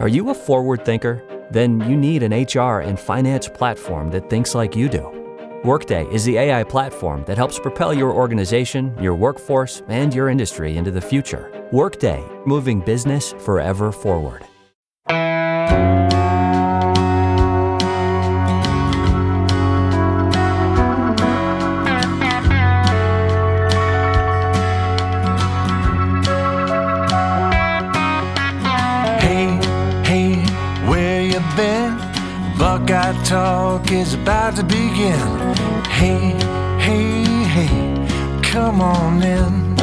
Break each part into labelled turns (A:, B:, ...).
A: Are you a forward thinker? Then you need an HR and finance platform that thinks like you do. Workday is the AI platform that helps propel your organization, your workforce, and your industry into the future. Workday, moving business forever forward.
B: Buckeye Talk is about to begin. Hey, hey, hey, come on in.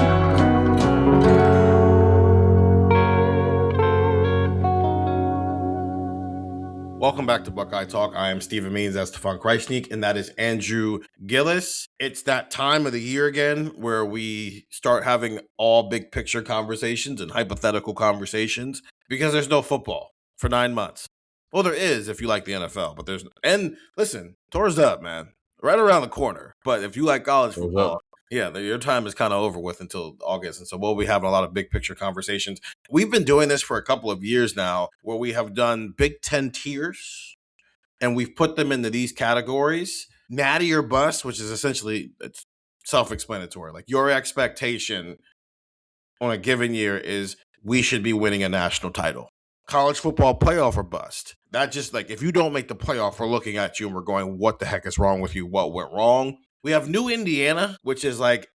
C: Welcome back to Buckeye Talk. I am Means and Stefan Krajisnik, and that is Andrew Gillis. It's that time of the year again where we start having all big picture conversations and hypothetical conversations because there's no football for 9 months. Well, there is if you like the NFL, but there's and listen, tour's up, man, right around the corner. But if you like college football, yeah, your time is kind of over with until August, and so we'll be having a lot of big picture conversations. We've been doing this for a couple of years now, where we have done Big Ten tiers, and we've put them into these categories: Natty or bust, which is essentially it's self-explanatory. Like your expectation on a given year is we should be winning a national title. College football playoff or bust. That just like if you don't make the playoff, we're looking at you and we're going, what the heck is wrong with you? What went wrong? We have New Indiana, which is like,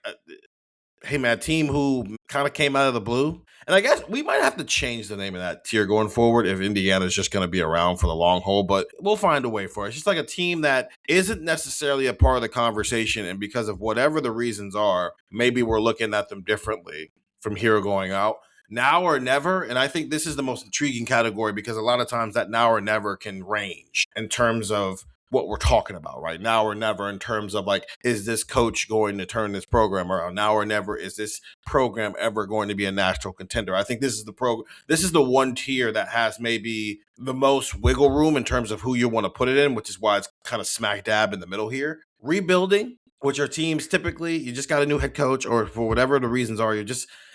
C: hey man, team who kind of came out of the blue. And I guess we might have to change the name of that tier going forward if Indiana is just going to be around for the long haul, but we'll find a way for it. It's just like a team that isn't necessarily a part of the conversation. And because of whatever the reasons are, maybe we're looking at them differently from here going out. Now or never, and I think this is the most intriguing category because a lot of times that now or never can range in terms of what we're talking about, right? Now or never in terms of like, is this coach going to turn this program around? Now or never, is this program ever going to be a national contender? I think this is the one tier that has maybe the most wiggle room in terms of who you want to put it in, which is why it's kind of smack dab in the middle here. Rebuilding, which are teams typically, you just got a new head coach or for whatever the reasons are,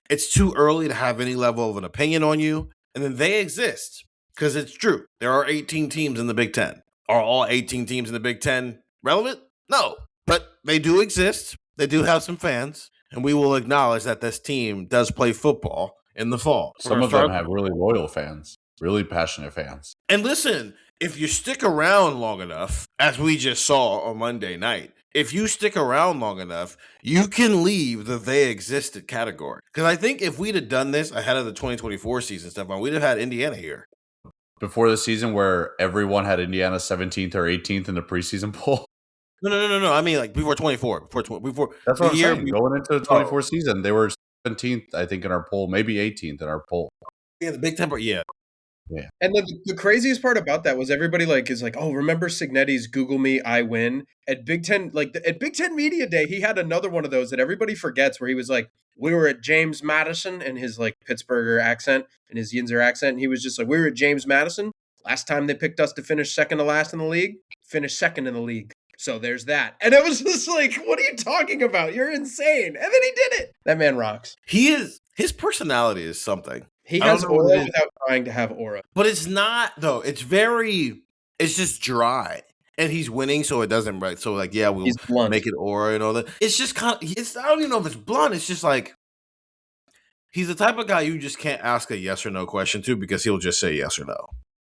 C: it's too early to have any level of an opinion on you. And then they exist because it's true. There are 18 teams in the Big Ten. Are all 18 teams in the Big Ten relevant? No, but they do exist. They do have some fans. And we will acknowledge that this team does play football in the fall.
D: Some of them have really loyal fans, really passionate fans.
C: And listen, if you stick around long enough, as we just saw on Monday night, if you stick around long enough, you can leave the they existed category. Because I think if we'd have done this ahead of the 2024 season, Stefan, we'd have had Indiana here.
D: Before the season where everyone had Indiana 17th or 18th in the preseason poll?
C: No. I mean, like before 24. Before
D: that's what I'm saying. Going into the 24 season, they were 17th, I think, in our poll, maybe 18th in our poll.
C: Yeah, the Big Ten, yeah.
E: Yeah. And the craziest part about that was everybody is like, oh, remember Signetti's Google Me, I win? At Big Ten, at Big Ten Media Day, he had another one of those that everybody forgets where he was like, we were at James Madison in his Pittsburgher accent and his Yinzer accent. And he was just like, we were at James Madison. Last time they picked us to finish second to last in the league, finished second in the league. So there's that. And it was just like, what are you talking about? You're insane. And then he did it. That man rocks.
C: His personality is something.
E: He has aura without trying to have aura.
C: But it's not, though. It's just dry. And he's winning, so it doesn't, right? So, we'll make it aura and all that. It's just kind of, I don't even know if it's blunt. It's just like, he's the type of guy you just can't ask a yes or no question to because he'll just say yes or no.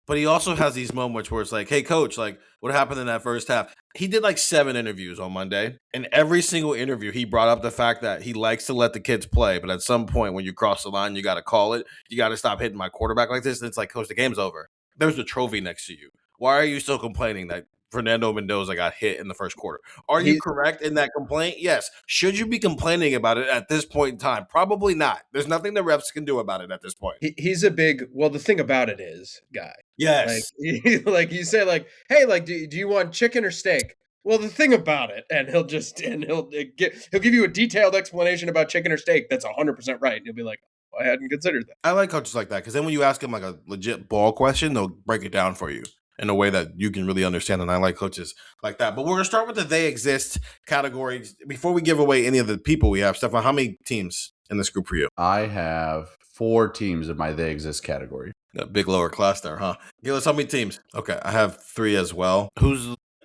C: But he also has these moments where it's like, hey, coach, what happened in that first half? He did 7 interviews on Monday. And every single interview, he brought up the fact that he likes to let the kids play. But at some point, when you cross the line, you got to call it. You got to stop hitting my quarterback like this. And it's like, coach, the game's over. There's a trophy next to you. Why are you still complaining that Fernando Mendoza got hit in the first quarter? Are you correct in that complaint? Yes. Should you be complaining about it at this point in time? Probably not. There's nothing the refs can do about it at this point.
E: He's a big, the thing about it is, guy.
C: Yes.
E: You say hey, do you want chicken or steak? Well, the thing about it, and he'll give you a detailed explanation about chicken or steak. That's 100% right. And you'll be like, I hadn't considered that.
C: I like coaches like that because then when you ask them a legit ball question, they'll break it down for you in a way that you can really understand. And I like coaches like that. But we're going to start with the they exist category. Before we give away any of the people we have, Stefan, how many teams in this group for you?
D: I have 4 teams in my they exist category.
C: A big lower class there, huh? Gillis, how many teams? Okay, I have 3 as well.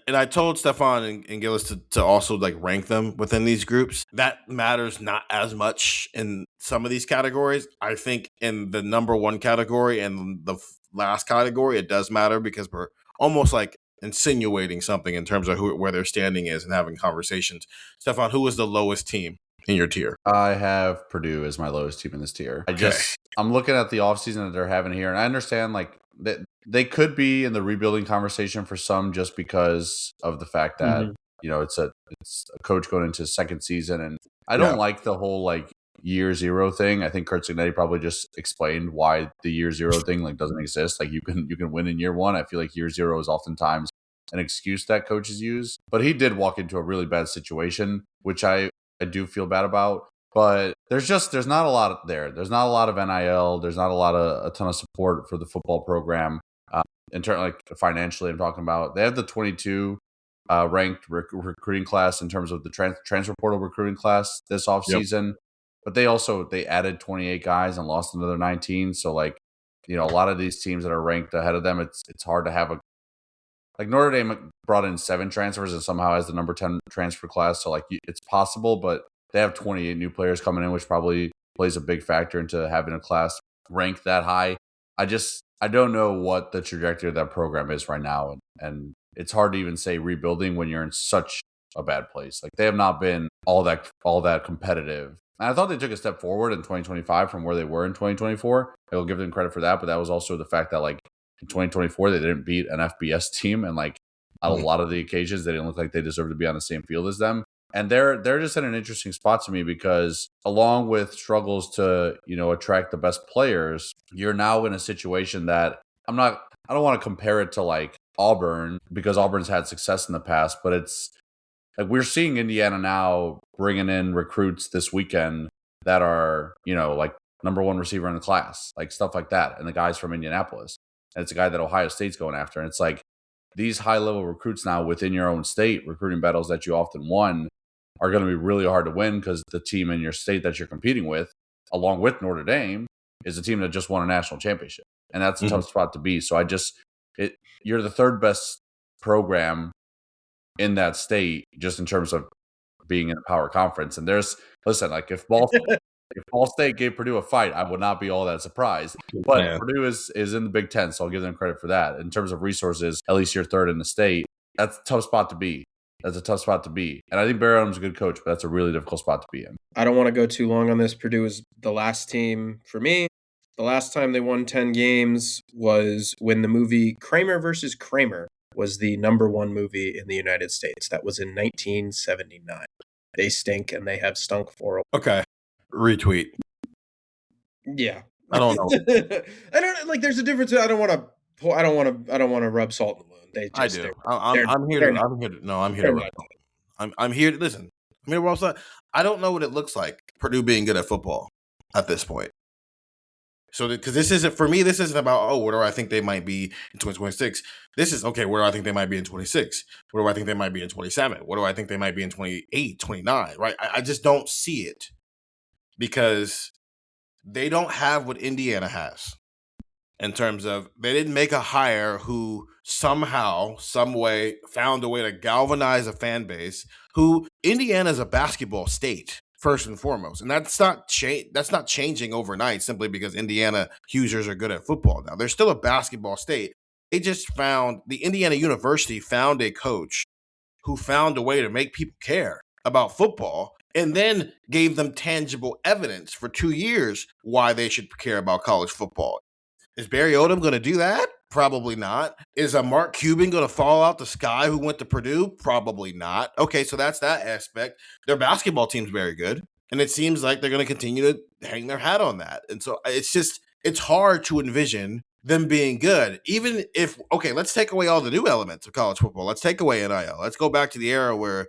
C: And I told Stefan and Gillis to also like rank them within these groups. That matters not as much in some of these categories. I think in the number 1 category and the last category, it does matter because we're almost like insinuating something in terms of where their standing is and having conversations. Stefan, who is the lowest team in your tier?
D: I have Purdue as my lowest team in this tier. I'm looking at the offseason that they're having here, and I understand like that they could be in the rebuilding conversation for some just because of the fact that it's a coach going into his second season, and I don't like the whole like year 0 thing. I think Kurt Signetti probably just explained why the year 0 thing like doesn't exist. Like you can win in year 1. I feel like year 0 is oftentimes an excuse that coaches use, but he did walk into a really bad situation, which I do feel bad about. But there's not a lot there. There's not a lot of NIL. There's not a ton of support for the football program. In terms like financially, I'm talking about. They have the 22 ranked recruiting class in terms of the transfer portal recruiting class this offseason. But they added 28 guys and lost another 19. So like, a lot of these teams that are ranked ahead of them, it's hard to have like Notre Dame brought in 7 transfers and somehow has the number 10 transfer class. So like it's possible, but they have 28 new players coming in, which probably plays a big factor into having a class ranked that high. I don't know what the trajectory of that program is right now. And it's hard to even say rebuilding when you're in such a bad place. Like they have not been all that competitive. And I thought they took a step forward in 2025 from where they were in 2024. I will give them credit for that, but that was also the fact that like in 2024 they didn't beat an FBS team, and like on a lot of the occasions they didn't look like they deserved to be on the same field as them. And they're just in an interesting spot to me because along with struggles to, attract the best players, you're now in a situation that I don't want to compare it to like Auburn because Auburn's had success in the past, but it's like we're seeing Indiana now bringing in recruits this weekend that are, like number 1 receiver in the class, like stuff like that. And the guy's from Indianapolis. And it's a guy that Ohio State's going after. And it's like these high-level recruits now within your own state, recruiting battles that you often won, are going to be really hard to win because the team in your state that you're competing with, along with Notre Dame, is a team that just won a national championship. And that's a tough spot to be. So you're the 3rd best program in that state just in terms of being in a power conference. And like if Ball State gave Purdue a fight, I would not be all that surprised. But Purdue is in the Big Ten, so I'll give them credit for that. In terms of resources, at least you're 3rd in the state. That's a tough spot to be. And I think Barry Odom's a good coach, but that's a really difficult spot to be in.
E: I don't want to go too long on this. Purdue is the last team for me. The last time they won 10 games was when the movie Kramer versus Kramer was the number 1 movie in the United States. That was in 1979. They stink, and they have stunk for a while.
C: Okay. Retweet.
E: Yeah.
C: I don't know.
E: I don't like. There's a difference. I don't want to rub salt in the wound.
C: I do. I'm here to rub salt. I'm here to listen. I'm here to rub salt. I don't know what it looks like Purdue being good at football at this point. So, because this isn't about, where do I think they might be in 2026? This is, okay, where do I think they might be in 26? Where do I think they might be in 27? What do I think they might be in 28, 29, right? I just don't see it because they don't have what Indiana has in terms of they didn't make a hire who somehow, some way found a way to galvanize a fan base who Indiana is a basketball state. First and foremost, and that's not changing overnight simply because Indiana Hoosiers are good at football now. They're still a basketball state. They just the Indiana University found a coach who found a way to make people care about football and then gave them tangible evidence for 2 years why they should care about college football. Is Barry Odom going to do that? Probably not. Is a Mark Cuban going to fall out the sky who went to Purdue? Probably not. Okay, so that's that aspect. Their basketball team's very good, and it seems like they're going to continue to hang their hat on that. And so it's hard to envision them being good, even if, okay, let's take away all the new elements of college football. Let's take away NIL. Let's go back to the era where,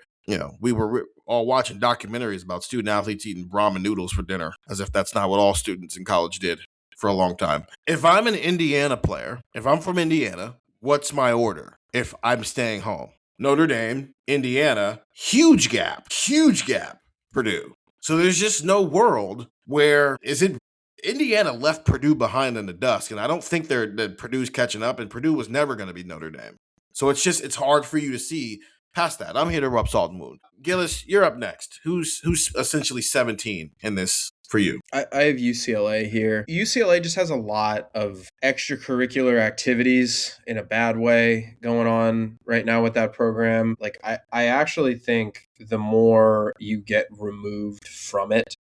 C: we were all watching documentaries about student athletes eating ramen noodles for dinner, as if that's not what all students in college did for a long time. If I'm an Indiana player, if I'm from Indiana, what's my order if I'm staying home? Notre Dame, Indiana, huge gap, Purdue. So there's just no world where Indiana left Purdue behind in the dust, and I don't think that Purdue's catching up, and Purdue was never going to be Notre Dame. So it's hard for you to see past that. I'm here to rub salt in the wound. Gillis, you're up next. Who's essentially 17 in this for you?
E: I have UCLA here. UCLA just has a lot of extracurricular activities in a bad way going on right now with that program. Like, I actually think the more you get removed from it,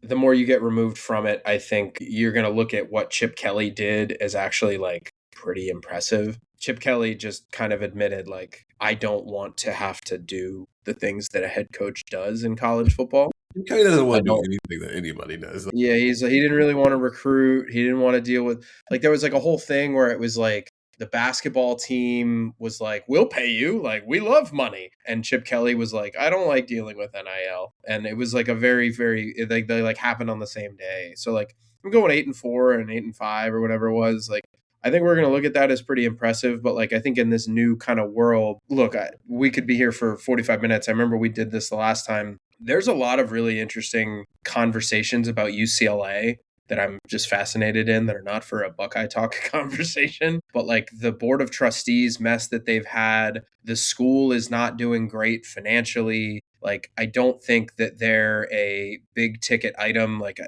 E: I think you're going to look at what Chip Kelly did as actually like pretty impressive. Chip Kelly just kind of admitted, like, I don't want to have to do the things that a head coach does in college football.
C: He doesn't want to do anything that anybody does.
E: Yeah, he didn't really want to recruit. He didn't want to deal with, like, there was like a whole thing where it was like the basketball team was like, we'll pay you, like, we love money. And Chip Kelly was like, I don't like dealing with NIL. And it was like a very, very, like, they like happened on the same day. So like, I'm going 8-4 and 8-5 or whatever it was. Like, I think we're going to look at that as pretty impressive. But like, I think in this new kind of world, look, we could be here for 45 minutes. I remember we did this the last time. There's a lot of really interesting conversations about UCLA that I'm just fascinated in that are not for a Buckeye Talk conversation. But like the board of trustees mess that they've had, the school is not doing great financially. Like, I don't think that they're a big ticket item. Like,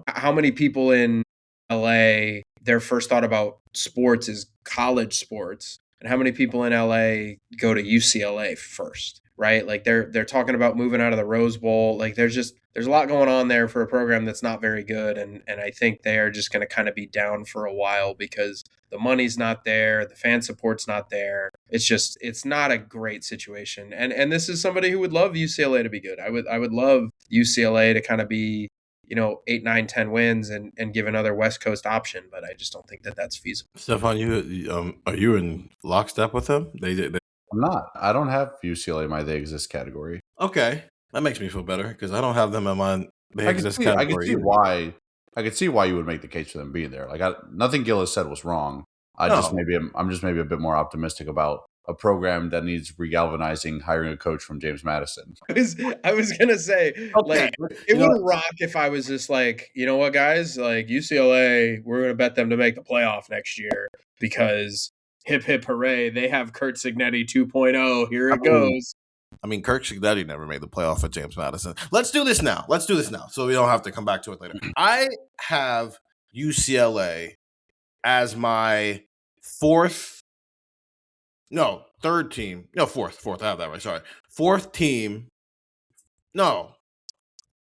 E: how many people in LA, their first thought about sports is college sports, and how many people in LA go to UCLA first, right? Like they're talking about moving out of the Rose Bowl. Like there's a lot going on there for a program that's not very good. And I think they are just going to kind of be down for a while because the money's not there. The fan support's not there. It's not a great situation. And this is somebody who would love UCLA to be good. I would love UCLA to kind of be, 8, 9, 10 wins and give another West Coast option, but I just don't think that that's feasible.
C: Stefan, are you in lockstep with them?
D: I'm not. I don't have UCLA in my they exist category.
C: Okay, that makes me feel better because I don't have them in my they exist category.
D: I could see why you would make the case for them being there. Like nothing Gillis said was wrong. I'm just maybe a bit more optimistic about a program that needs regalvanizing, hiring a coach from James Madison.
E: I was gonna say, like, it would rock if I was just like, you know what, guys, like UCLA, we're gonna bet them to make the playoff next year because hip hip hooray, they have Curt Cignetti 2.0. Here it goes.
C: I mean, Curt Cignetti never made the playoff at James Madison. Let's do this now, so we don't have to come back to it later. I have UCLA as my fourth team. No, fourth. I have that right. Sorry. Fourth team. No,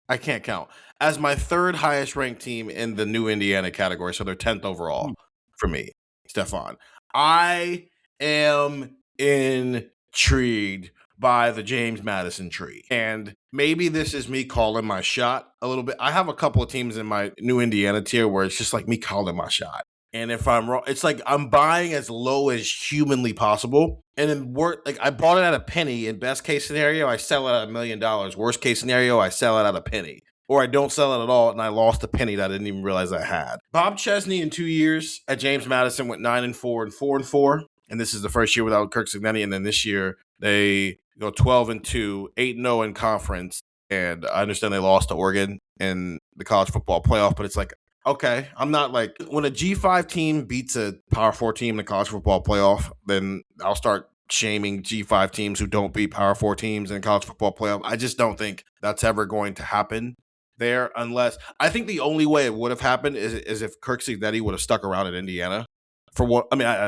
C: I can't count. As my third highest ranked team in the new Indiana category. So they're 10th overall for me, Stefan. I am intrigued by the James Madison tree. And maybe this is me calling my shot a little bit. I have a couple of teams in my new Indiana tier where it's just like me calling my shot. And if I'm wrong, it's like I'm buying as low as humanly possible. And then I bought it at a penny. In best case scenario, I sell it at $1 million. Worst case scenario, I sell it at a penny. Or I don't sell it at all, and I lost a penny that I didn't even realize I had. Bob Chesney in 2 years at James Madison went 9-4 and 4-4. And this is the first year without Curt Cignetti. And then this year, they go 12-2, 8-0 in conference. And I understand they lost to Oregon in the college football playoff, but it's like, okay, I'm not like, when a G5 team beats a Power 4 team in the college football playoff, then I'll start shaming G5 teams who don't beat Power 4 teams in college football playoff. I just don't think that's ever going to happen there, unless I think the only way it would have happened is if Curt Cignetti would have stuck around at Indiana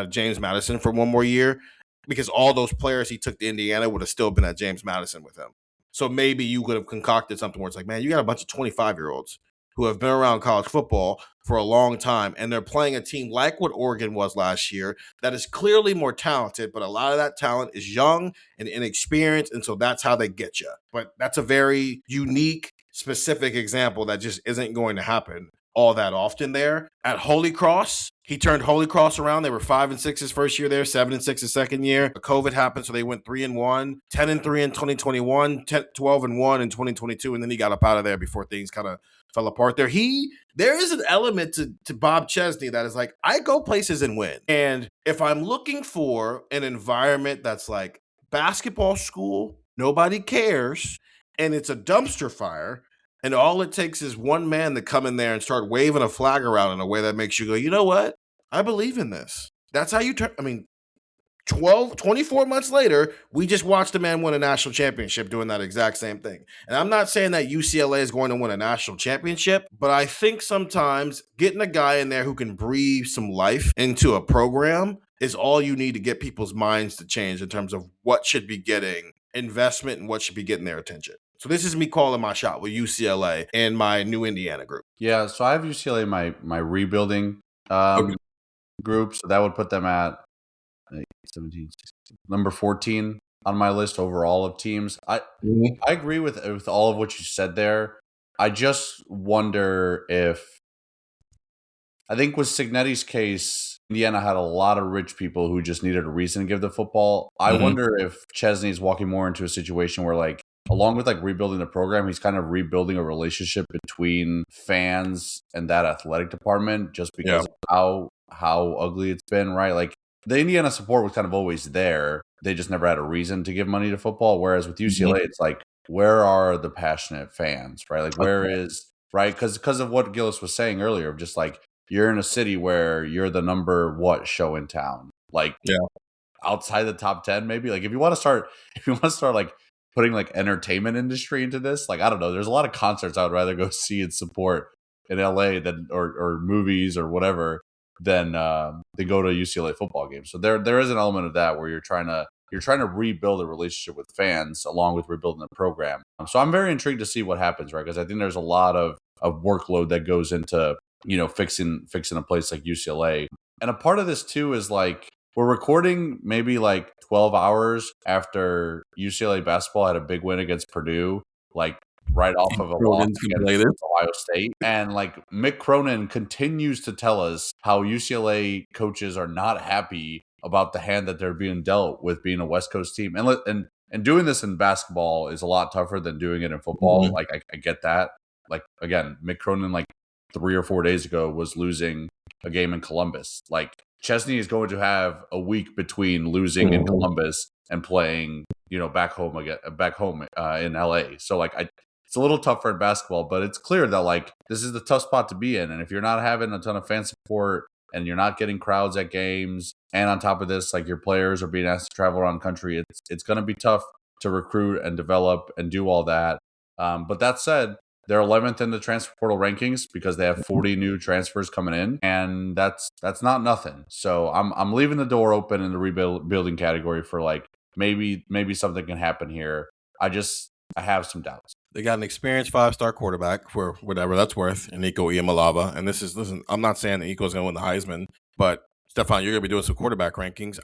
C: James Madison for one more year, because all those players he took to Indiana would have still been at James Madison with him. So maybe you could have concocted something where it's like, man, you got a bunch of 25-year-olds who have been around college football for a long time, and they're playing a team like what Oregon was last year that is clearly more talented, but a lot of that talent is young and inexperienced, and so that's how they get you. But that's a very unique, specific example that just isn't going to happen all that often there. At Holy Cross, he turned Holy Cross around. They were 5-6 his first year there, 7-6 his second year. COVID happened, so they went 3-1, 10-3 in 2021, 12-1 in 2022, and then he got up out of there before things kind of fell apart there. There is an element to Bob Chesney that is like, I go places and win. And if I'm looking for an environment that's like basketball school, nobody cares, and it's a dumpster fire, And all it takes is one man to come in there and start waving a flag around in a way that makes you go, you know what? I believe in this. That's how you turn. I mean, 24 months later, we just watched a man win a national championship doing that exact same thing. And I'm not saying that UCLA is going to win a national championship, but I think sometimes getting a guy in there who can breathe some life into a program is all you need to get people's minds to change in terms of what should be getting investment and what should be getting their attention. So this is me calling my shot with UCLA and my new Indiana group.
D: Yeah, so I have UCLA in my rebuilding group, so that would put them at 17, 16, number 14 on my list overall of teams. I agree with all of what you said there. I just wonder if, I think with Signetti's case, Indiana had a lot of rich people who just needed a reason to give the football. I wonder if Chesney's walking more into a situation where, like, along with like rebuilding the program, he's kind of rebuilding a relationship between fans and that athletic department just because of how ugly it's been, right? Like, the Indiana support was kind of always there. They just never had a reason to give money to football. Whereas with UCLA, it's like, where are the passionate fans, right? Like, where is, right? Because of what Gillis was saying earlier, just like, you're in a city where you're the number show in town, like outside the top 10, maybe. Like, if you want to start like putting like entertainment industry into this, like, I don't know, there's a lot of concerts I would rather go see and support in LA than or movies or whatever than they go to a UCLA football game. So there is an element of that where you're trying to rebuild a relationship with fans along with rebuilding the program. So I'm very intrigued to see what happens, right? Because I think there's a lot of workload that goes into, you know, fixing a place like UCLA. And a part of this too is like, we're recording maybe like 12 hours after UCLA basketball had a big win against Purdue, like right off of a loss against Ohio State. And like, Mick Cronin continues to tell us how UCLA coaches are not happy about the hand that they're being dealt with being a West Coast team. And doing this in basketball is a lot tougher than doing it in football. Like, I get that. Like, again, Mick Cronin, like 3 or 4 days ago, was losing a game in Columbus. Like, Chesney is going to have a week between losing in Columbus and playing, you know, back home in LA. So like, it's a little tougher in basketball, but it's clear that like, this is the tough spot to be in. And if you're not having a ton of fan support and you're not getting crowds at games, and on top of this, like, your players are being asked to travel around the country, it's going to be tough to recruit and develop and do all that. But that said, they're 11th in the transfer portal rankings because they have 40 new transfers coming in, and that's not nothing. So I'm leaving the door open in the rebuilding category for like, maybe something can happen here. I have some doubts.
C: They got an experienced 5-star quarterback for whatever that's worth, and Nico Iamaleava. And listen, I'm not saying that Nico's going to win the Heisman, but Stefan, you're going to be doing some quarterback rankings.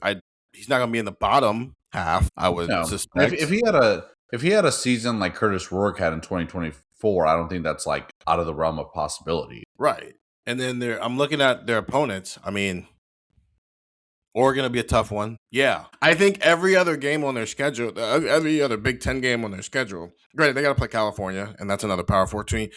C: He's not going to be in the bottom half, I would suspect.
D: If he had a season like Curtis Rourke had in 2024, I don't think that's like out of the realm of possibility.
C: Right. And then I'm looking at their opponents. I mean, Oregon will be a tough one. Yeah. I think every other game on their schedule, every other Big Ten game on their schedule, granted, they got to play California, and that's another Power 4 team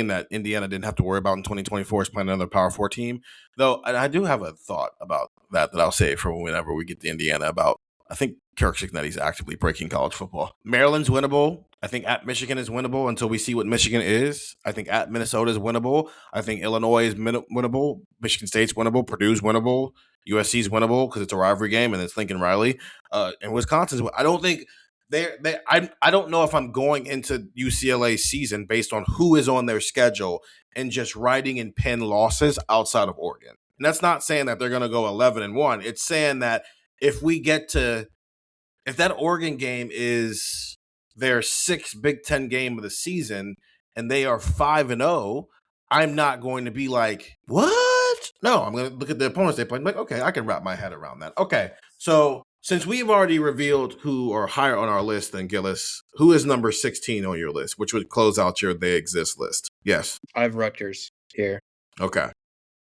C: that Indiana didn't have to worry about in 2024 is playing another Power 4 team. Though I do have a thought about that I'll say for whenever we get to Indiana about, I think Kirk Cignetti's actively breaking college football. Maryland's winnable. I think at Michigan is winnable until we see what Michigan is. I think at Minnesota is winnable. I think Illinois is winnable. Michigan State's winnable. Purdue's winnable. USC's winnable because it's a rivalry game and it's Lincoln Riley. And Wisconsin's. I don't think I don't know if I'm going into UCLA's season based on who is on their schedule and just writing in pen losses outside of Oregon. And that's not saying that they're going to go 11-1. It's saying that if that Oregon game is their 6th Big Ten game of the season and they are 5-0, I'm not going to be like, what? No, I'm going to look at the opponents they play and be like, okay, I can wrap my head around that. Okay, so since we've already revealed who are higher on our list than Gillis, who is number 16 on your list, which would close out your They Exist list? Yes.
E: I have Rutgers here.
C: Okay.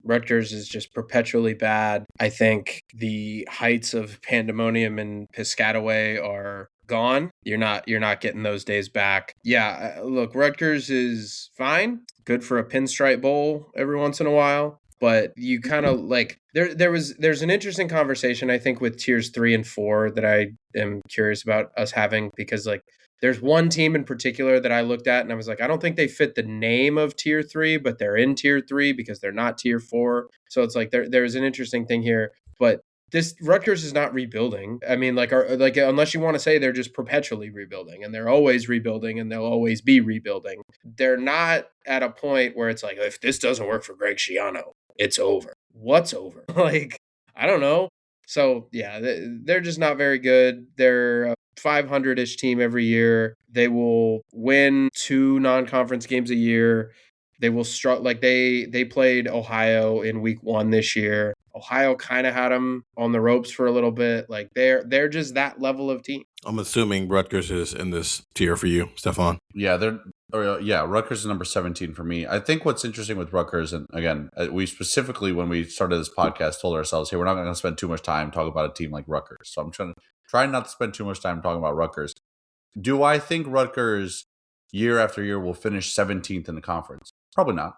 E: Rutgers is just perpetually bad. I think the heights of pandemonium in Piscataway are gone. You're not getting those days back. Yeah, look, Rutgers is fine. Good for a pinstripe bowl every once in a while. but you kind of like there's an interesting conversation I think with tiers 3 and 4 that I am curious about us having, because like there's one team in particular that I looked at and I was like, I don't think they fit the name of tier 3, but they're in tier 3 because they're not tier 4. So it's like there's an interesting thing here, but this Rutgers is not rebuilding. I mean, like unless you want to say they're just perpetually rebuilding and they're always rebuilding and they'll always be rebuilding. They're not at a point where it's like, if this doesn't work for Greg Schiano, it's over. What's over? Like, I don't know. So yeah, they're just not very good. They're a 500-ish team every year. They will win 2 non-conference games a year. They will struggle. Like they played Ohio in week 1 this year. Ohio kind of had them on the ropes for a little bit. Like they're just that level of team.
C: I'm assuming Rutgers is in this tier for you, Stefan.
D: Yeah, Rutgers is number 17 for me. I think what's interesting with Rutgers, and again, we specifically, when we started this podcast, told ourselves, hey, we're not going to spend too much time talking about a team like Rutgers. So I'm trying not to spend too much time talking about Rutgers. Do I think Rutgers year after year will finish 17th in the conference? Probably not.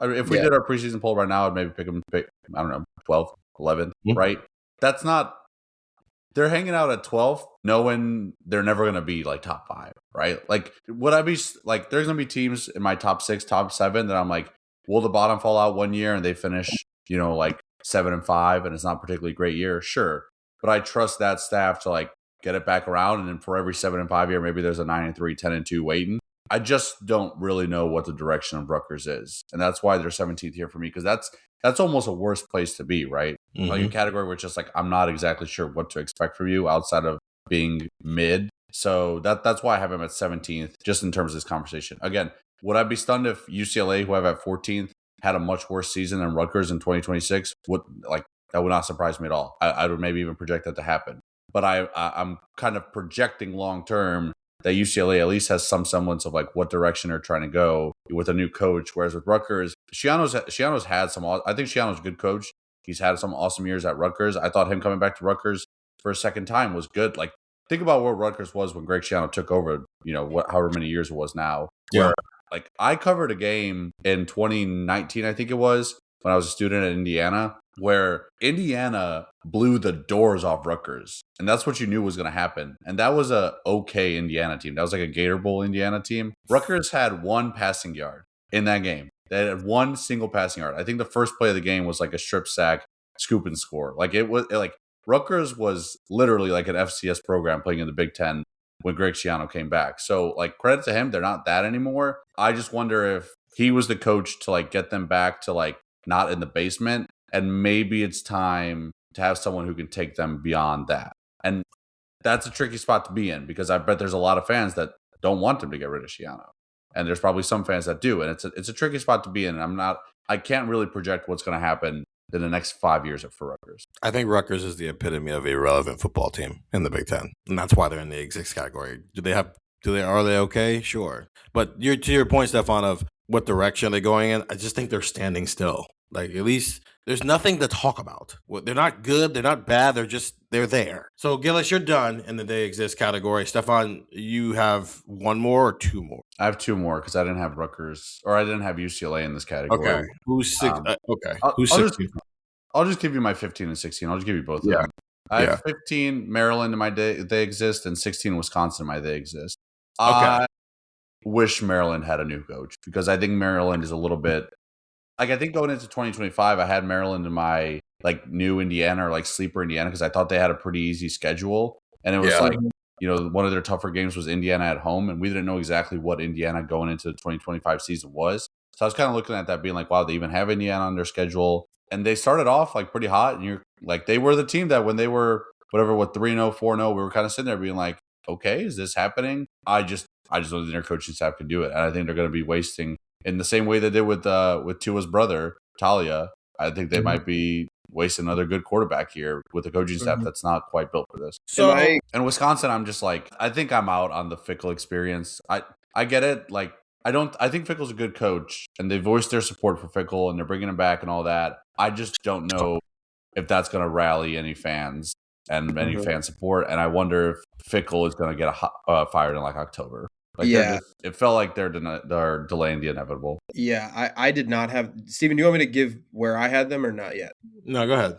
D: If we did our preseason poll right now, I'd maybe pick them, I don't know, 12th, 11th, right? That's not, they're hanging out at 12th, knowing they're never going to be like top 5, right? Like, would I be like, there's going to be teams in my top 6, top 7 that I'm like, will the bottom fall out one year and they finish, like 7 and 5 and it's not a particularly great year? Sure. But I trust that staff to like get it back around. And then for every 7 and 5 year, maybe there's a 9 and 3, 10 and 2 waiting. I just don't really know what the direction of Rutgers is. And that's why they're 17th here for me, because that's almost a worse place to be, right? Mm-hmm. Like a category where it's just like, I'm not exactly sure what to expect from you outside of being mid. So that's why I have him at 17th, just in terms of this conversation. Again, would I be stunned if UCLA, who I have at 14th, had a much worse season than Rutgers in 2026? That would not surprise me at all. I would maybe even project that to happen. But I'm kind of projecting long term that UCLA at least has some semblance of like what direction they're trying to go with a new coach. Whereas with Rutgers, Schiano's had some. I think Schiano's a good coach. He's had some awesome years at Rutgers. I thought him coming back to Rutgers for a second time was good. Like, think about where Rutgers was when Greg Schiano took over. However many years it was now.
C: Yeah.
D: Where, like, I covered a game in 2019, I think it was, when I was a student at Indiana, where Indiana blew the doors off Rutgers. And that's what you knew was going to happen. And that was a okay Indiana team. That was like a Gator Bowl Indiana team. Rutgers had 1 passing yard in that game. They had 1 single passing yard. I think the first play of the game was like a strip sack, scoop and score. Like Rutgers was literally like an FCS program playing in the Big Ten when Greg Schiano came back. So like, credit to him. They're not that anymore. I just wonder if he was the coach to like get them back to like not in the basement. And maybe it's time to have someone who can take them beyond that. And that's a tricky spot to be in, because I bet there's a lot of fans that don't want them to get rid of Schiano. And there's probably some fans that do. And it's a tricky spot to be in. And I can't really project what's going to happen in the next 5 years for Rutgers.
C: I think Rutgers is the epitome of a relevant football team in the Big Ten. And that's why they're in the exist category. Are they okay? Sure. But to your point, Stefan, of what direction they're going in, I just think they're standing still. Like, at least there's nothing to talk about. They're not good. They're not bad. They're there. So, Gillis, you're done in the they exist category. Stefan, you have 1 more or 2 more?
D: I have 2 more because I didn't have Rutgers, or I didn't have UCLA in this category.
C: Okay. Who's 6? Okay.
D: Who's 16? I'll just give you my 15 and 16. I'll just give you both.
C: Yeah.
D: I have 15 Maryland in my they exist, and 16 Wisconsin in my they exist.
C: Okay.
D: I wish Maryland had a new coach, because I think Maryland is a little bit like, I think going into 2025, I had Maryland in my like new Indiana or like sleeper Indiana, because I thought they had a pretty easy schedule. And it was like, one of their tougher games was Indiana at home. And we didn't know exactly what Indiana going into the 2025 season was. So I was kind of looking at that being like, wow, they even have Indiana on their schedule. And they started off like pretty hot. And you're like, they were the team that when they were 3-0, 4-0, we were kind of sitting there being like, okay, is this happening? I just don't think their coaching staff can do it. And I think they're going to be wasting, in the same way they did with Tua's brother, Talia. I think they might be wasting another good quarterback here with a coaching staff that's not quite built for this.
E: So,
D: and Wisconsin, I'm just like, I think I'm out on the Fickle experience. I get it. Like, I think Fickle's a good coach, and they voiced their support for Fickle, and they're bringing him back and all that. I just don't know if that's going to rally any fans and any fan support. And I wonder if Fickle is going to get fired in like October. Like it felt like they're delaying the inevitable.
E: Yeah, I did not have Steven, do you want me to give where I had them or not yet?
C: No, go ahead.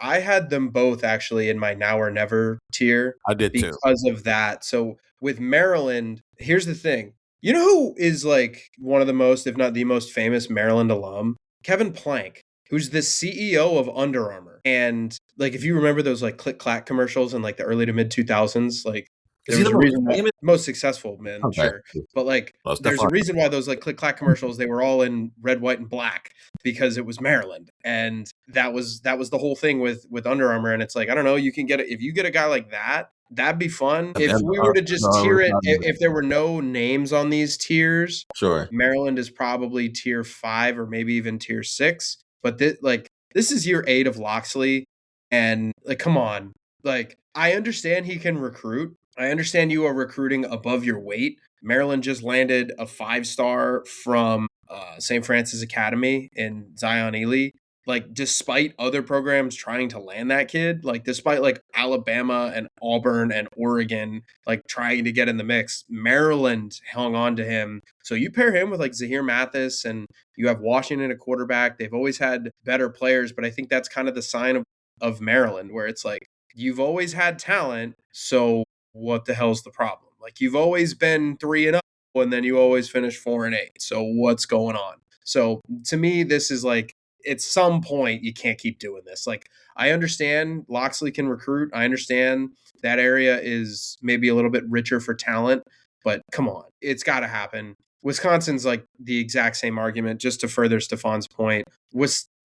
E: I had them both actually in my now or never tier.
C: I did too.
E: Because of that. So with Maryland, here's the thing. You know who is like one of the most, if not the most famous Maryland alum? Kevin Plank, who's the CEO of Under Armour. And like, if you remember those like click clack commercials in like the early to mid 2000s, like
C: is he the
E: most successful, man? Okay. Sure. But like, there's a reason why those like click clack commercials, they were all in red, white, and black because it was Maryland. And that was the whole thing with Under Armour. And it's like, I don't know, you can get it. If you get a guy like that, that'd be fun. If we were to just tier it, if there were no names on these tiers,
C: sure,
E: Maryland is probably tier 5 or maybe even tier 6. But this is year 8 of Loxley. And like, come on. Like, I understand he can recruit. I understand you are recruiting above your weight. Maryland just landed a 5-star from St. Francis Academy in Zion Ely. Like, despite other programs trying to land that kid, like, despite like Alabama and Auburn and Oregon, like trying to get in the mix, Maryland hung on to him. So you pair him with like Zahir Mathis and you have Washington at quarterback. They've always had better players, but I think that's kind of the sign of Maryland, where it's like, you've always had talent. So what the hell's the problem? Like, you've always been 3-0 and then you always finish 4-8. So what's going on? So to me, this is like, at some point you can't keep doing this. Like, I understand Loxley can recruit. I understand that area is maybe a little bit richer for talent, but come on, it's got to happen. Wisconsin's like the exact same argument. Just to further Stefan's point,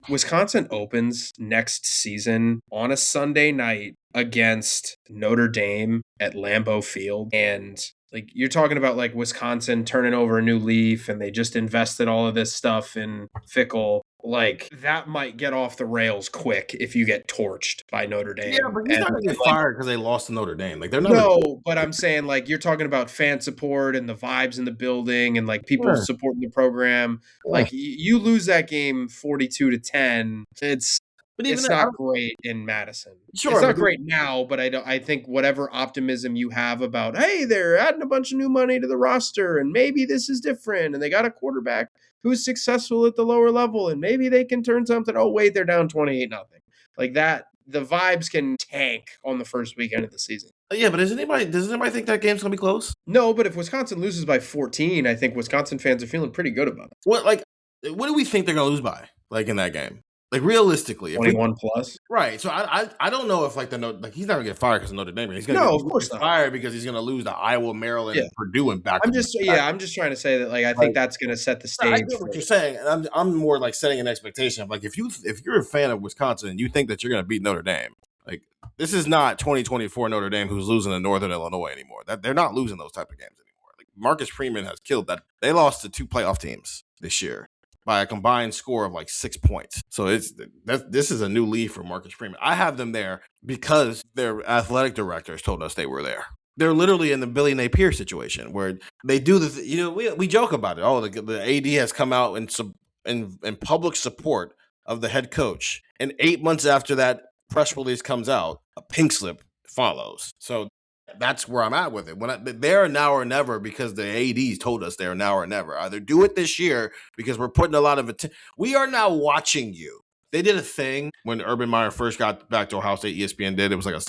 E: Wisconsin opens next season on a Sunday night against Notre Dame at Lambeau Field. And like, you're talking about like Wisconsin turning over a new leaf and they just invested all of this stuff in Fickle. Like, that might get off the rails quick if you get torched by Notre Dame.
C: Yeah, but he's not going to get fired because they lost to Notre Dame. Like, they're not.
E: No, but I'm saying, like, you're talking about fan support and the vibes in the building and like people supporting the program. Like, you lose that game 42-10. It's not great in Madison. Sure, it's not great now, but I think whatever optimism you have about, hey, they're adding a bunch of new money to the roster and maybe this is different and they got a quarterback who's successful at the lower level and maybe they can turn something. Oh, wait, they're down 28-0. Like that, the vibes can tank on the first weekend of the season.
C: Yeah, but does anybody think that game's going to be close?
E: No, but if Wisconsin loses by 14, I think Wisconsin fans are feeling pretty good about it.
C: What do we think they're going to lose by, like, in that game? Like, realistically,
E: 21 plus,
C: right? So I don't know if like he's not gonna get fired because of Notre Dame. He's gonna get fired because he's gonna lose to Iowa, Maryland, and Purdue and back.
E: I'm just trying to say that like I think that's gonna set the stage.
C: I get what you're saying, and I'm more like setting an expectation of like if you're a fan of Wisconsin and you think that you're gonna beat Notre Dame, like this is not 2024 Notre Dame who's losing to Northern Illinois anymore. That they're not losing those type of games anymore. Like Marcus Freeman has killed that. They lost to 2 playoff teams this year by a combined score of like 6 points. So this is a new lead for Marcus Freeman. I have them there because their athletic directors told us they were there. They're literally in the Billy Napier situation where they do we joke about it. Oh, the AD has come out in public support of the head coach. And 8 months after that press release comes out, a pink slip follows. So that's where I'm at with it. They're now or never because the ADs told us they're now or never. Either do it this year because we're putting a lot of attention. We are now watching you. They did a thing when Urban Meyer first got back to Ohio State. ESPN did. It was like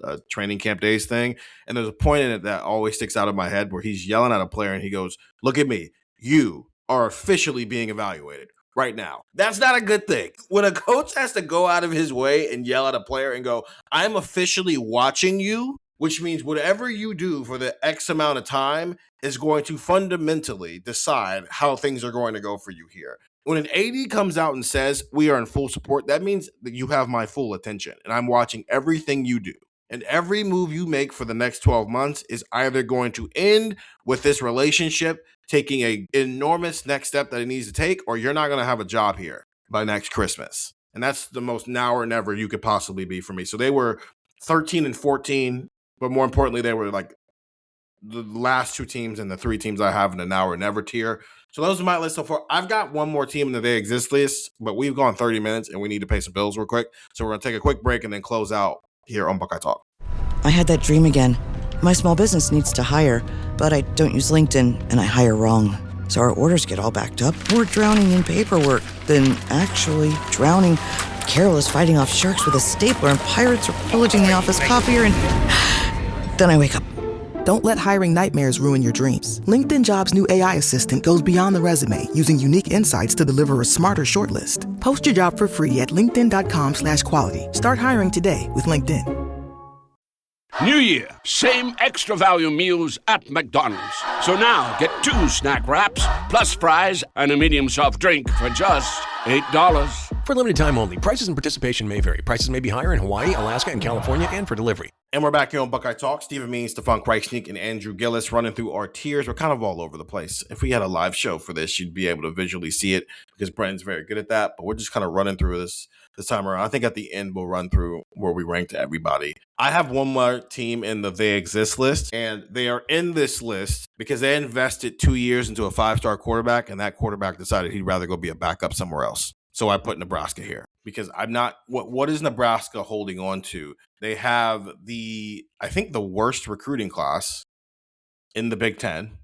C: a training camp days thing. And there's a point in it that always sticks out of my head where he's yelling at a player and he goes, "Look at me. You are officially being evaluated right now." That's not a good thing. When a coach has to go out of his way and yell at a player and go, "I'm officially watching you," which means whatever you do for the X amount of time is going to fundamentally decide how things are going to go for you here. When an AD comes out and says, "We are in full support," that means that you have my full attention and I'm watching everything you do. And every move you make for the next 12 months is either going to end with this relationship taking an enormous next step that it needs to take, or you're not going to have a job here by next Christmas. And that's the most now or never you could possibly be for me. So they were 13-14. But more importantly, they were like the last 2 teams and the 3 teams I have in the now or never tier. So those are my list so far. I've got one more team in the they exist list, but we've gone 30 minutes and we need to pay some bills real quick. So we're going to take a quick break and then close out here on Buckeye Talk.
F: I had that dream again. My small business needs to hire, but I don't use LinkedIn, and I hire wrong. So our orders get all backed up. We're drowning in paperwork, then actually drowning, careless fighting off sharks with a stapler, and pirates are pillaging the office copier, and then I wake up.
G: Don't let hiring nightmares ruin your dreams. LinkedIn Jobs' new AI assistant goes beyond the resume, using unique insights to deliver a smarter shortlist. Post your job for free at linkedin.com/quality. Start hiring today with LinkedIn.
H: New Year, same extra value meals at McDonald's. So now get 2 snack wraps, plus fries, and a medium soft drink for just $8.
I: For limited time only. Prices and participation may vary. Prices may be higher in Hawaii, Alaska, and California, and for delivery.
C: And we're back here on Buckeye Talk. Stephen Means, Stefan Krajisnik, and Andrew Gillis running through our tiers. We're kind of all over the place. If we had a live show for this, you'd be able to visually see it because Brent's very good at that. But we're just kind of running through this time around. I think at the end, we'll run through where we ranked everybody. I have one more team in the They Exist list, and they are in this list because they invested 2 years into a 5-star quarterback, and that quarterback decided he'd rather go be a backup somewhere else. So I put Nebraska here because I'm not what is Nebraska holding on to? They have I think the worst recruiting class in the Big Ten.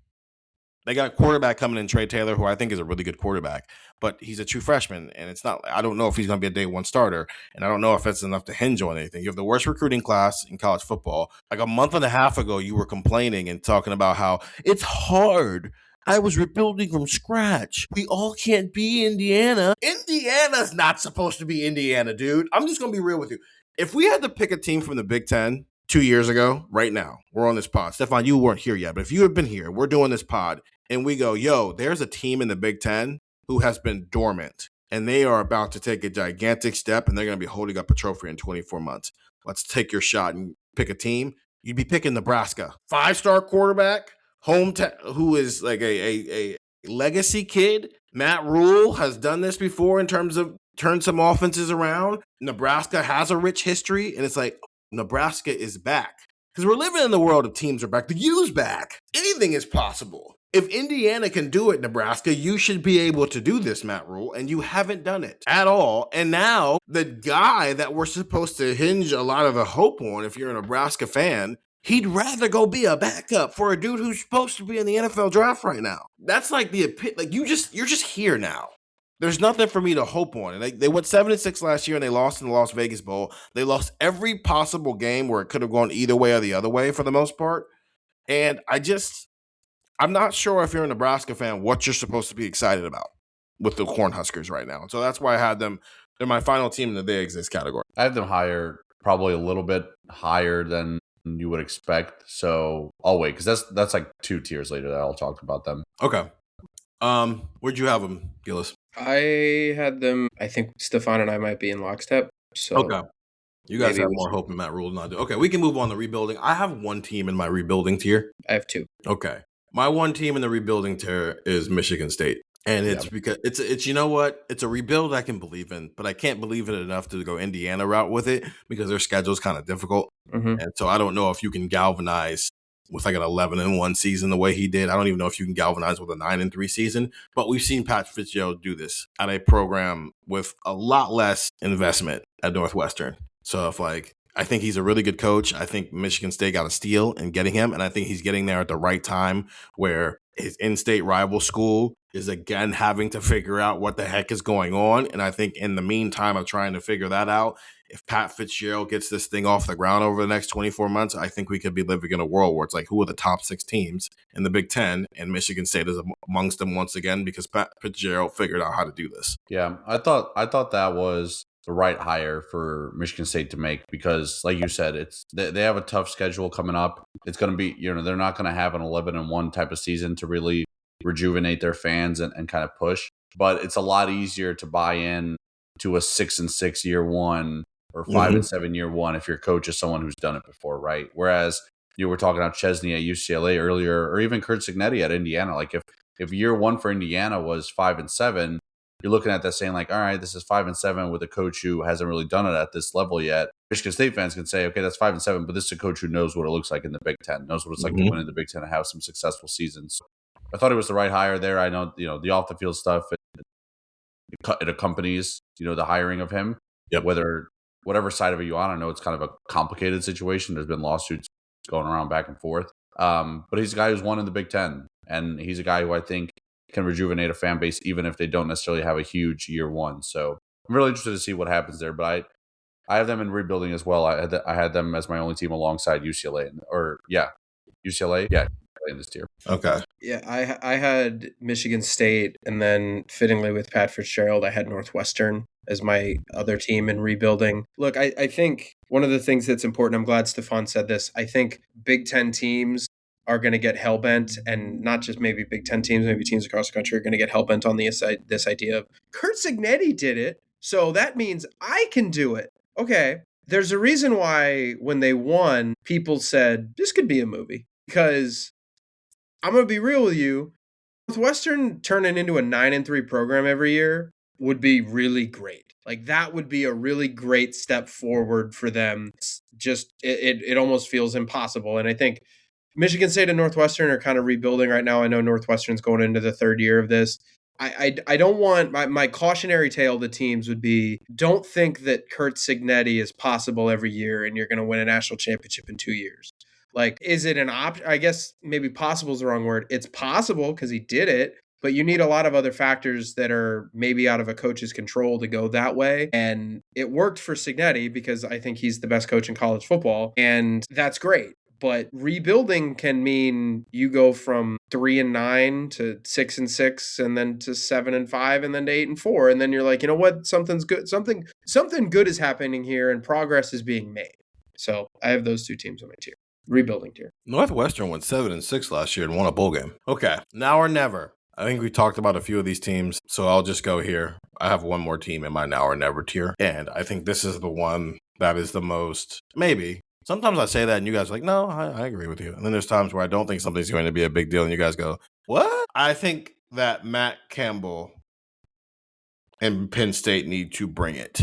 C: They got a quarterback coming in, Trey Taylor, who I think is a really good quarterback, but he's a true freshman, and I don't know if he's going to be a day one starter, and I don't know if that's enough to hinge on anything. You have the worst recruiting class in college football. Like a month and a half ago, you were complaining and talking about how it's hard. I was rebuilding from scratch. We all can't be Indiana. Indiana's not supposed to be Indiana, dude. I'm just going to be real with you. If we had to pick a team from the Big Ten 2 years ago, right now, we're on this pod. Stefan, you weren't here yet, but if you had been here, we're doing this pod, and we go, yo, there's a team in the Big Ten who has been dormant, and they are about to take a gigantic step, and they're going to be holding up a trophy in 24 months. Let's take your shot and pick a team. You'd be picking Nebraska. 5-star quarterback, who is like a legacy kid. Matt Rule has done this before in terms of turn some offenses around. Nebraska has a rich history, and it's like Nebraska is back. Because we're living in the world of teams are back. The U's back. Anything is possible. If Indiana can do it, Nebraska, you should be able to do this, Matt Rule, and you haven't done it at all. And now the guy that we're supposed to hinge a lot of the hope on, if you're a Nebraska fan, he'd rather go be a backup for a dude who's supposed to be in the NFL draft right now. That's like you're just here now. There's nothing for me to hope on. And they went 7-6 last year, and they lost in the Las Vegas Bowl. They lost every possible game where it could have gone either way or the other way for the most part. And I'm not sure if you're a Nebraska fan what you're supposed to be excited about with the Cornhuskers right now. So that's why I had them. They're my final team in the They Exist category.
D: I have them higher, probably a little bit higher than you would expect. So I'll wait because that's like 2 tiers later that I'll talk about them.
C: Okay. Where'd you have them, Gillis?
E: I had them. I think Stefan and I might be in lockstep. So
C: okay. You guys have more hope in Matt Rule than I do. Okay, we can move on to rebuilding. I have one team in my rebuilding tier.
E: I have 2.
C: Okay. My one team in the rebuilding tier is Michigan State. And it's because it's you know what? It's a rebuild I can believe in, but I can't believe in it enough to go Indiana route with it because their schedule is kind of difficult. Mm-hmm. And so I don't know if you can galvanize with like an 11-1 season the way he did. I don't even know if you can galvanize with a 9-3 season, but we've seen Pat Fitzgerald do this at a program with a lot less investment at Northwestern. So I think he's a really good coach. I think Michigan State got a steal in getting him, and I think he's getting there at the right time where his in-state rival school is again having to figure out what the heck is going on. And I think in the meantime of trying to figure that out, if Pat Fitzgerald gets this thing off the ground over the next 24 months, I think we could be living in a world where it's like, who are the top 6 teams in the Big Ten? And Michigan State is amongst them once again because Pat Fitzgerald figured out how to do this.
D: Yeah, I thought that was the right hire for Michigan State to make because, like you said, they have a tough schedule coming up. It's going to be, they're not going to have an 11-1 type of season to really rejuvenate their fans and kind of push. But it's a lot easier to buy in to a 6-6 year one or 5-7 year one if your coach is someone who's done it before, right? Whereas you were talking about Chesney at UCLA earlier, or even Kurt Cignetti at Indiana. Like if year one for Indiana was 5-7, you're looking at that saying like, all right, this is 5-7 with a coach who hasn't really done it at this level yet. Michigan State fans can say, okay, that's 5-7, but this is a coach who knows what it looks like in the Big Ten, knows what it's like to win in the Big Ten and have some successful seasons. I thought it was the right hire there. I know, the off the field stuff, it accompanies, the hiring of him.
C: Yep.
D: Whatever side of it you're on, I know it's kind of a complicated situation. There's been lawsuits going around back and forth. But he's a guy who's won in the Big Ten, and he's a guy who I think can rejuvenate a fan base, even if they don't necessarily have a huge year one. So I'm really interested to see what happens there. But I have them in rebuilding as well. I had them as my only team alongside UCLA, UCLA, in this tier.
E: Okay. Yeah, I had Michigan State, and then fittingly with Pat Fitzgerald, I had Northwestern as my other team in rebuilding. Look, I think one of the things that's important, I'm glad Stefan said this, I think Big Ten teams are going to get hellbent, and not just maybe Big Ten teams, maybe teams across the country are going to get hellbent on this idea of Curt Cignetti did it, so that means I can do it. Okay, there's a reason why when they won, people said, this could be a movie. Because I'm going to be real with you, Northwestern turning into a 9-3 program every year would be really great. Like, that would be a really great step forward for them. It's just, it almost feels impossible. And I think Michigan State and Northwestern are kind of rebuilding right now. I know Northwestern's going into the third year of this. I don't want my cautionary tale to teams would be, don't think that Curt Cignetti is possible every year and you're going to win a national championship in 2 years. Like, is it an option? I guess maybe possible is the wrong word. It's possible because he did it, but you need a lot of other factors that are maybe out of a coach's control to go that way. And it worked for Cignetti because I think he's the best coach in college football, and that's great. But rebuilding can mean you go from 3-9 to 6-6, and then to 7-5, and then to 8-4, and then you're like, you know what? Something's good. Something good is happening here, and progress is being made. So I have those two teams on my tier. Rebuilding tier.
C: Northwestern went 7-6 last year and won a bowl game. Okay, now or never. I think we talked about a few of these teams, so I'll just go here. I have one more team in my now or never tier, and I think this is the one that is the most, maybe. Sometimes I say that and you guys are like, no, I agree with you. And then there's times where I don't think something's going to be a big deal and you guys go, what? I think that Matt Campbell and Penn State need to bring it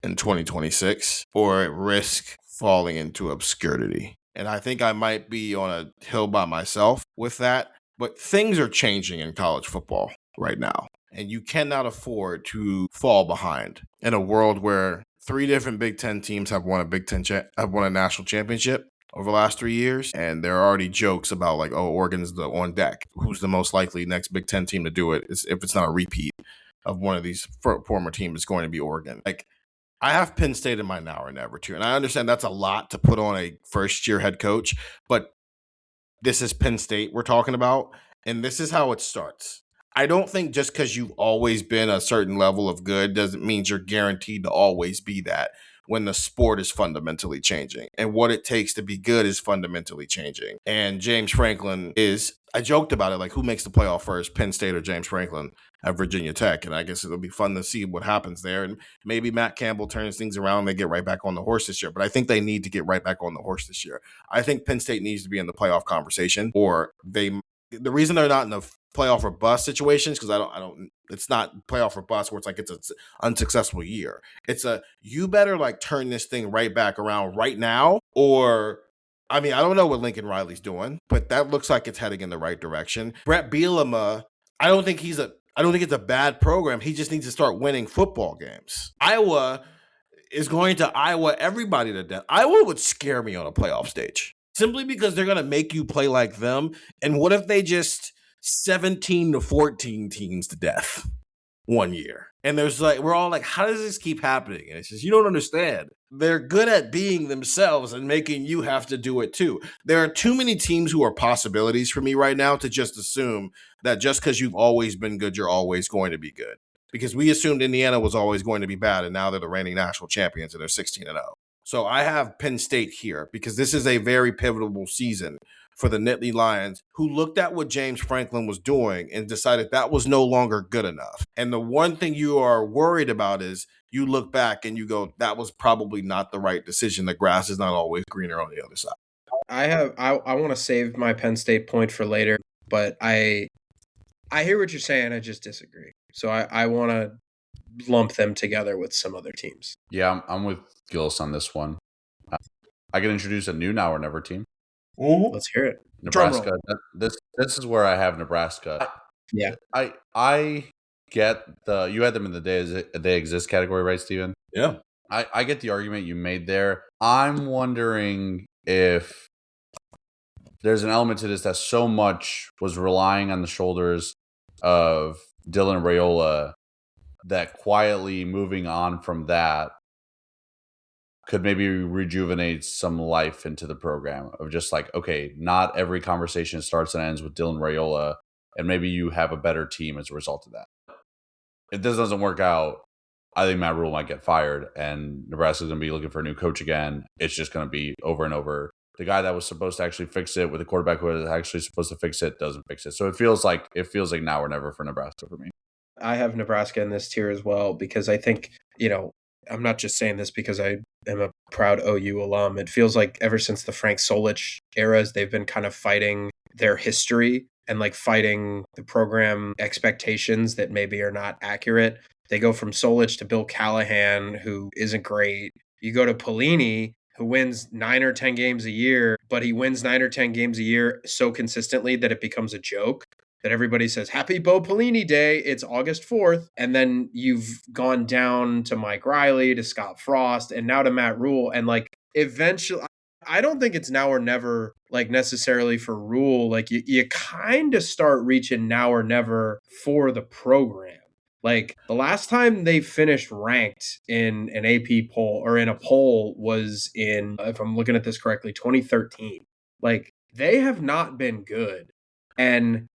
C: in 2026 or risk falling into obscurity. And I think I might be on a hill by myself with that. But things are changing in college football right now. And you cannot afford to fall behind in a world where 3 different Big Ten teams have won a national championship over the last 3 years. And there are already jokes about like, oh, Oregon's on deck. Who's the most likely next Big Ten team to do it? If it's not a repeat of one of these former teams, it's going to be Oregon. Like, I have Penn State in my now or never tier. And I understand that's a lot to put on a first-year head coach, but this is Penn State we're talking about, and this is how it starts. I don't think just because you've always been a certain level of good doesn't mean you're guaranteed to always be that when the sport is fundamentally changing. And what it takes to be good is fundamentally changing. And James Franklin I joked about it, like who makes the playoff first, Penn State or James Franklin at Virginia Tech? And I guess it'll be fun to see what happens there. And maybe Matt Campbell turns things around and they get right back on the horse this year. But I think they need to get right back on the horse this year. I think Penn State needs to be in the playoff conversation, or the reason they're not in the playoff or bust situations, because it's not playoff or bust where it's like it's an unsuccessful year. It's you better like turn this thing right back around right now, or I mean, I don't know what Lincoln Riley's doing, but that looks like it's heading in the right direction. Brett Bielema, I don't think it's a bad program. He just needs to start winning football games. Iowa is going to Iowa everybody to death. Iowa would scare me on a playoff stage simply because they're going to make you play like them. And what if they just 17-14 teams to death one year? And there's like, we're all like, how does this keep happening? And it's just, you don't understand. They're good at being themselves and making you have to do it too. There are too many teams who are possibilities for me right now to just assume that just because you've always been good, you're always going to be good. Because we assumed Indiana was always going to be bad, and now they're the reigning national champions and they're 16-0. So I have Penn State here because this is a very pivotal season for the Nittany Lions, who looked at what James Franklin was doing and decided that was no longer good enough. And the one thing you are worried about is you look back and you go, that was probably not the right decision. The grass is not always greener on the other side.
E: I want to save my Penn State point for later, but I hear what you're saying. I just disagree. So I want to lump them together with some other teams.
D: Yeah, I'm with Gillis on this one. I can introduce a new now or never team.
E: Mm-hmm. Let's hear it.
D: Nebraska. This is where I have Nebraska.
E: Yeah.
D: I get you had them in the they exist category, right, Steven?
C: Yeah.
D: I get the argument you made there. I'm wondering if there's an element to this that so much was relying on the shoulders of Dylan Raiola that quietly moving on from that could maybe rejuvenate some life into the program of just like, okay, not every conversation starts and ends with Dylan Raiola, and maybe you have a better team as a result of that. If this doesn't work out, I think Matt Rule might get fired, and Nebraska's going to be looking for a new coach again. It's just going to be over and over. The guy that was supposed to actually fix it with the quarterback who was actually supposed to fix it doesn't fix it. So it feels like now or never for Nebraska for me.
E: I have Nebraska in this tier as well because I think, I'm not just saying this because I am a proud OU alum. It feels like ever since the Frank Solich eras, they've been kind of fighting their history and like fighting the program expectations that maybe are not accurate. They go from Solich to Bill Callahan, who isn't great. You go to Pelini, who wins 9 or 10 games a year, but he wins 9 or 10 games a year so consistently that it becomes a joke. That everybody says, Happy Bo Pelini Day, it's August 4th. And then you've gone down to Mike Riley, to Scott Frost, and now to Matt Rule. And like eventually, I don't think it's now or never, like necessarily for Rule. Like you kind of start reaching now or never for the program. Like the last time they finished ranked in an AP poll or in a poll was in, if I'm looking at this correctly, 2013. Like they have not been good. And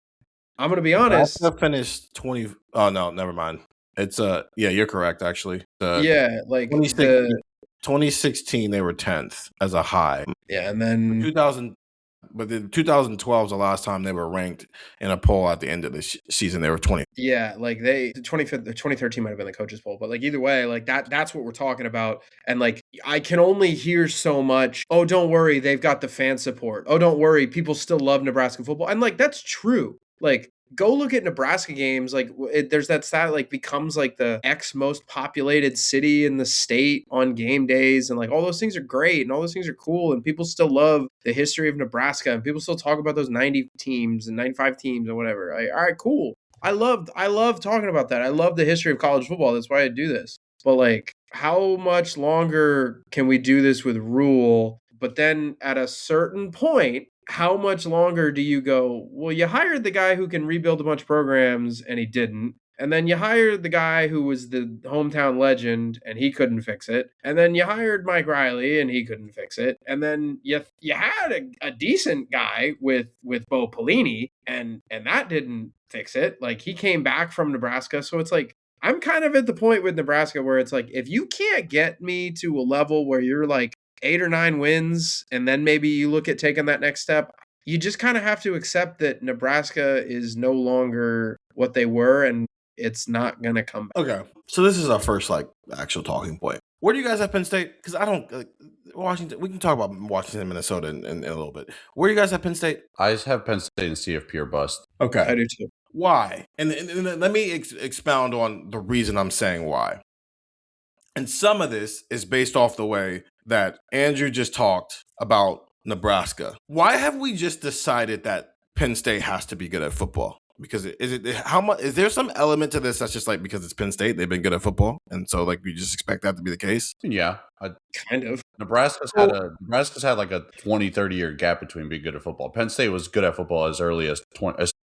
E: I'm going to be honest.
C: Nebraska finished 20. Oh, no, never mind. It's yeah, you're correct, actually.
E: Yeah, like
C: 2016, they were 10th as a high.
E: Yeah, and then
C: 2012 was the last time they were ranked in a poll at the end of the season. They were 20.
E: Yeah, like the 2013 might have been the coaches poll, but like either way, like that's what we're talking about. And like I can only hear so much. Oh, don't worry, they've got the fan support. Oh, don't worry, people still love Nebraska football. And like that's true. Like, go look at Nebraska games. Like, there's that stat, like, becomes like the X most populated city in the state on game days. And like, all those things are great and all those things are cool. And people still love the history of Nebraska. And people still talk about those 90 teams and 95 teams and whatever. Like, all right, cool. I love talking about that. I love the history of college football. That's why I do this. But like, how much longer can we do this with Rule? But then at a certain point, how much longer do you go, well, you hired the guy who can rebuild a bunch of programs and he didn't. And then you hired the guy who was the hometown legend and he couldn't fix it. And then you hired Mike Riley and he couldn't fix it. And then you had a decent guy with Bo Pelini and that didn't fix it. Like he came back from Nebraska. So it's like, I'm kind of at the point with Nebraska where it's like, if you can't get me to a level where you're like 8 or 9 wins, and then maybe you look at taking that next step, you just kind of have to accept that Nebraska is no longer what they were, and it's not going to come back.
C: Okay, so this is our first, like, actual talking point. Where do you guys have Penn State? Because I don't, Washington, we can talk about Washington and Minnesota in a little bit. Where do you guys have Penn State?
D: I just have Penn State and CFP or bust.
C: Okay.
E: I do too.
C: Why? And let me expound on the reason I'm saying why. And some of this is based off the way that Andrew just talked about Nebraska. Why have we just decided that Penn State has to be good at football? Because is there some element to this that's just like because it's Penn State, they've been good at football, and so like we just expect that to be the case?
D: Yeah,
E: kind of.
D: Nebraska's had like a 20-30 year gap between being good at football. Penn State was good at football as early as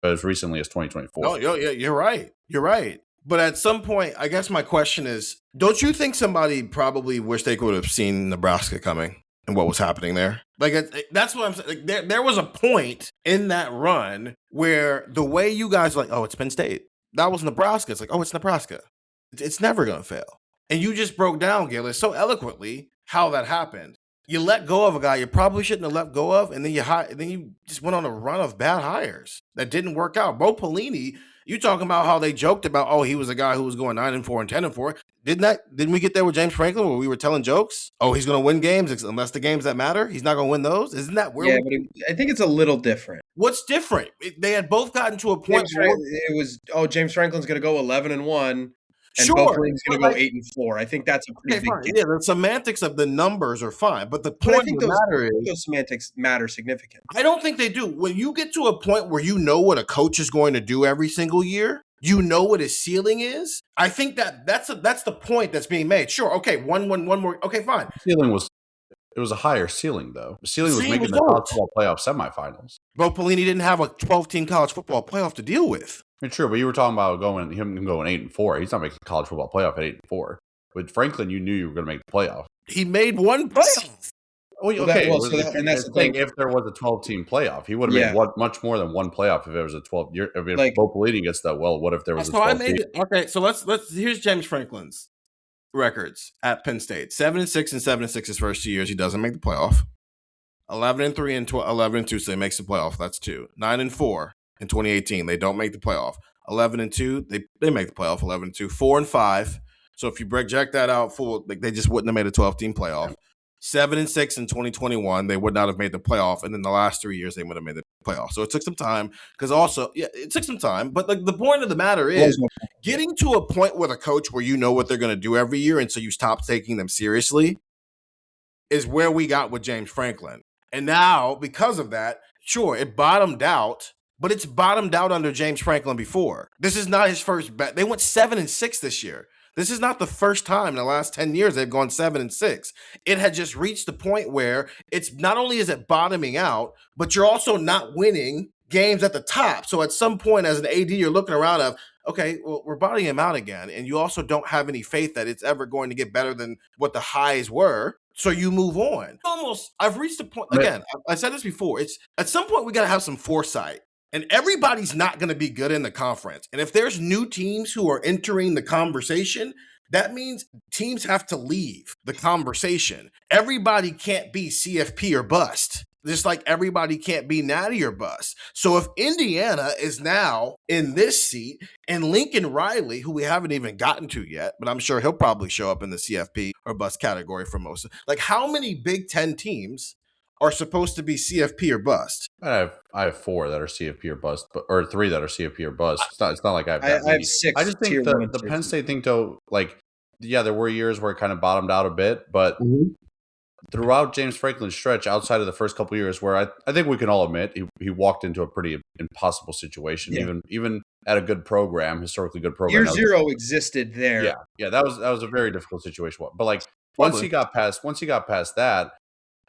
D: as recently as 2024.
C: Oh, yeah, you're right. You're right. But at some point, I guess my question is, don't you think somebody probably wish they could have seen Nebraska coming and what was happening there? Like, that's what I'm saying. Like, there was a point in that run where the way you guys are like, oh, it's Penn State. That was Nebraska. It's like, oh, it's Nebraska. It's never going to fail. And you just broke down, Gillis, so eloquently how that happened. You let go of a guy you probably shouldn't have let go of, and then you just went on a run of bad hires that didn't work out. Bo Pelini, you talking about how they joked about, oh, he was a guy who was going 9-4 and 10-4. Didn't we get there with James Franklin where we were telling jokes? Oh, he's going to win games unless the games that matter. He's not going to win those. Isn't that where?
E: Yeah, but I think it's a little different.
C: What's different? They had both gotten to a point
E: where it was, James Franklin's going to go 11-1. And
C: sure,
E: Bo Pelini's going to go 8-4. I think that's a pretty big deal.
C: Yeah, the semantics of the numbers are fine, but the point of the matter is
E: those semantics matter significantly.
C: I don't think they do. When you get to a point where you know what a coach is going to do every single year, you know what his ceiling is. I think that's the point that's being made. Sure, okay, one more. Okay, fine.
D: Ceiling was was a higher ceiling though. The ceiling was
C: Same
D: making the college football playoff semifinals.
C: Bo Pelini didn't have a 12-team college football playoff to deal with.
D: I mean, true, but you were talking about him going 8-4. He's not making the college football playoff at 8-4. With Franklin, you knew you were going to make the playoff.
C: He made one playoff.
D: Oh, okay. And that's the thing. If there was a 12-team playoff, he would have made much more than one playoff if it was a 12. If Bo Pelini gets that, well, what if there was a 12 team?
C: Okay, so let's here's James Franklin's records at Penn State: 7-6 and 7-6 his first 2 years. He doesn't make the playoff. 11-3 and 11-2, so he makes the playoff. That's 2. 9-4 in 2018. They don't make the playoff. 11-2, they make the playoff. 11-2, 4-5. So if you project that out full, they just wouldn't have made a 12-team playoff. 7-6 in 2021, they would not have made the playoff, and then the last 3 years they would have made the playoff. So it took some time it took some time. But the point of the matter is getting to a point with a coach where you know what they're going to do every year, and so you stop taking them seriously, is where we got with James Franklin. And now, because of that, sure, it bottomed out, but it's bottomed out under James Franklin before. This is not his first bet. They went 7-6 this year. This is not the first time in the last 10 years they've gone 7-6. It had just reached the point where it's not only is it bottoming out, but you're also not winning games at the top. So at some point as an AD, you're looking around of, okay, well, we're bottoming him out again. And you also don't have any faith that it's ever going to get better than what the highs were. So you move on. I've reached a point, again, I said this before, it's at some point we got to have some foresight. And everybody's not going to be good in the conference. And if there's new teams who are entering the conversation, that means teams have to leave the conversation. Everybody can't be CFP or bust, just like everybody can't be Natty or bust. So if Indiana is now in this seat and Lincoln Riley, who we haven't even gotten to yet, but I'm sure he'll probably show up in the CFP or bust category for most of, like how many Big Ten teams are supposed to be CFP or bust?
D: I have 4 that are CFP or bust, or 3 that are CFP or bust. It's not like I have.
E: I have 6.
D: I just think the Penn State thing, though, there were years where it kind of bottomed out a bit, but throughout James Franklin's stretch, outside of the first couple of years, where I think we can all admit he walked into a pretty impossible situation, even at a good program, historically good program.
E: Year 0 existed there.
D: Yeah, that was a very difficult situation. But once he got past that.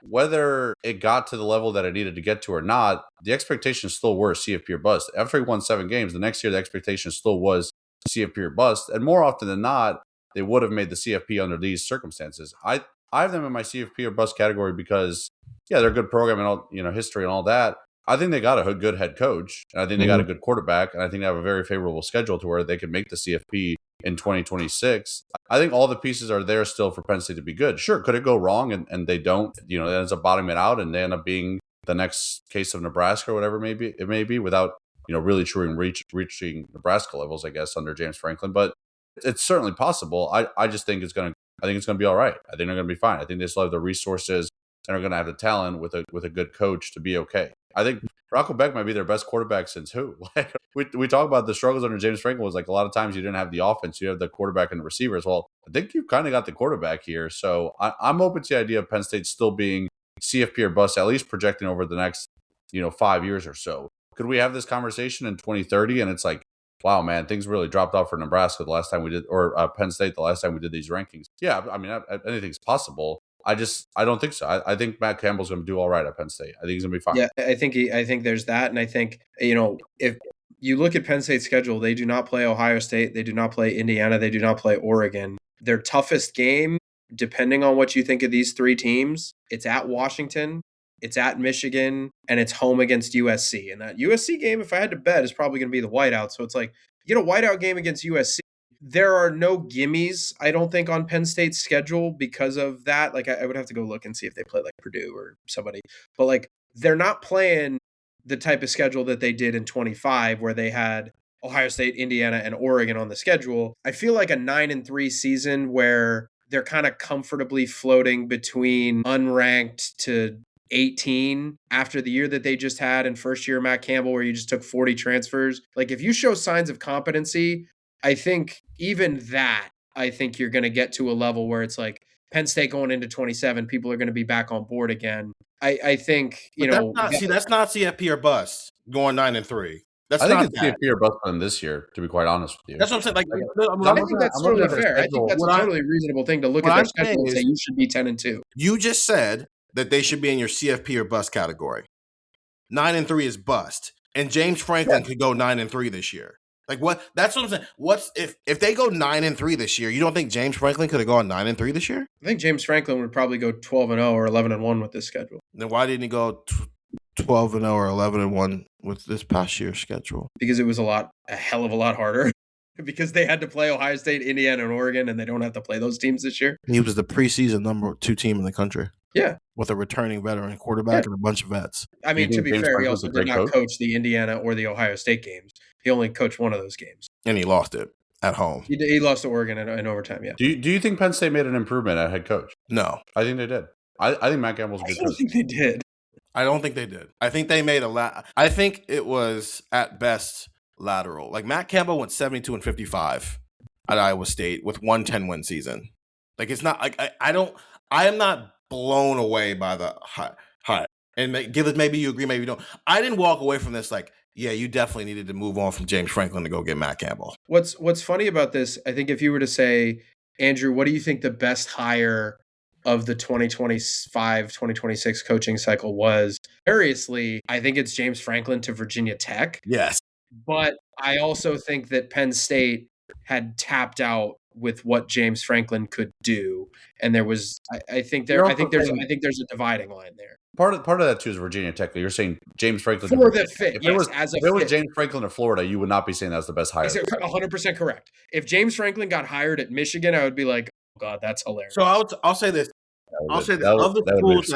D: Whether it got to the level that it needed to get to or not, the expectations still were CFP or bust. After he won 7 games, the next year the expectation still was CFP or bust. And more often than not, they would have made the CFP under these circumstances. I have them in my CFP or bust category because, they're a good program and all, history and all that. I think they got a good head coach. And I think they got a good quarterback. And I think they have a very favorable schedule to where they can make the CFP in 2026. I think all the pieces are there still for Penn State to be good. Sure, could it go wrong and they don't? It ends up bottoming it out and they end up being the next case of Nebraska or whatever it may be without really truly reaching Nebraska levels, I guess, under James Franklin. But it's certainly possible. I just think it's going to be all right. I think they're going to be fine. I think they still have the resources and are going to have the talent with a good coach to be okay. I think Rocco Beck might be their best quarterback since who? We talk about the struggles under James Franklin was a lot of times you didn't have the offense, you have the quarterback and the receivers. Well, I think you've kind of got the quarterback here. So I'm open to the idea of Penn State still being CFP or bust, at least projecting over the next 5 years or so. Could we have this conversation in 2030 and it's wow, man, things really dropped off for Nebraska the last time we did, or Penn State the last time we did these rankings? Yeah, I mean, anything's possible. I don't think so. I think Matt Campbell's going to do all right at Penn State. I think he's going to be fine.
E: Yeah, I think there's that. And I think, if you look at Penn State's schedule, they do not play Ohio State. They do not play Indiana. They do not play Oregon. Their toughest game, depending on what you think of these 3 teams, it's at Washington, it's at Michigan, and it's home against USC. And that USC game, if I had to bet, is probably going to be the whiteout. So it's you get a whiteout game against USC. There are no gimmies, I don't think, on Penn State's schedule because of that. I would have to go look and see if they play Purdue or somebody. But they're not playing the type of schedule that they did in 25 where they had Ohio State, Indiana, and Oregon on the schedule. I feel like a 9-3 season where they're kind of comfortably floating between unranked to 18 after the year that they just had in first year Matt Campbell, where you just took 40 transfers. If you show signs of competency, I think even that, you're going to get to a level where it's Penn State going into 27, people are going to be back on board again. I think,
C: that's not CFP or bust going 9-3.
D: I think it's CFP or bust for them this year, to be quite honest with you.
C: That's what I'm saying.
E: I think that's totally fair. I think that's a totally reasonable thing to look at their schedule and say you should be 10-2.
C: You just said that they should be in your CFP or bust category. 9-3 is bust. And James Franklin could go 9-3 this year. Like what? That's what I'm saying. What's if they go 9-3 this year? You don't think James Franklin could have gone 9-3 this year?
E: I think James Franklin would probably go 12-0 or 11-1 with this schedule.
C: Then why didn't he go 12-0 or 11-1 with this past year's schedule?
E: Because it was a hell of a lot harder. Because they had to play Ohio State, Indiana, and Oregon, and they don't have to play those teams this year.
C: He was the preseason number 2 team in the country.
E: Yeah.
C: With a returning veteran quarterback and a bunch of vets.
E: I mean, to be fair, he also did not coach the Indiana or the Ohio State games. He only coached one of those games.
C: And he lost it at home.
E: He lost to Oregon in overtime, yeah.
D: Do you think Penn State made an improvement at head coach?
C: No.
D: I think they did. I think Matt Campbell's a good coach.
E: I don't think they did.
C: I don't think they did. I think they made a lot. I think it was, at best, lateral. Like, Matt Campbell went 72-55 at Iowa State with 1 10-win season. Like, it's not like I am not blown away by the high. And Gillis, maybe you agree, maybe you don't. I didn't walk away from this like, yeah, you definitely needed to move on from James Franklin to go get Matt Campbell.
E: What's funny about this, I think if you were to say, Andrew, what do you think the best hire of the 2025-2026 coaching cycle was? Seriously, I think it's James Franklin to Virginia Tech.
C: Yes.
E: But I also think that Penn State had tapped out with what James Franklin could do, and there was I think there's a dividing line there.
D: Part of that too is Virginia Tech. You're saying James Franklin
E: for the fit.
D: If
E: it
D: was James Franklin to Florida, you would not be saying that's the best hire.
E: 100% correct. If James Franklin got hired at Michigan, I would be like, oh God, that's hilarious.
C: So I'll say this. Of the schools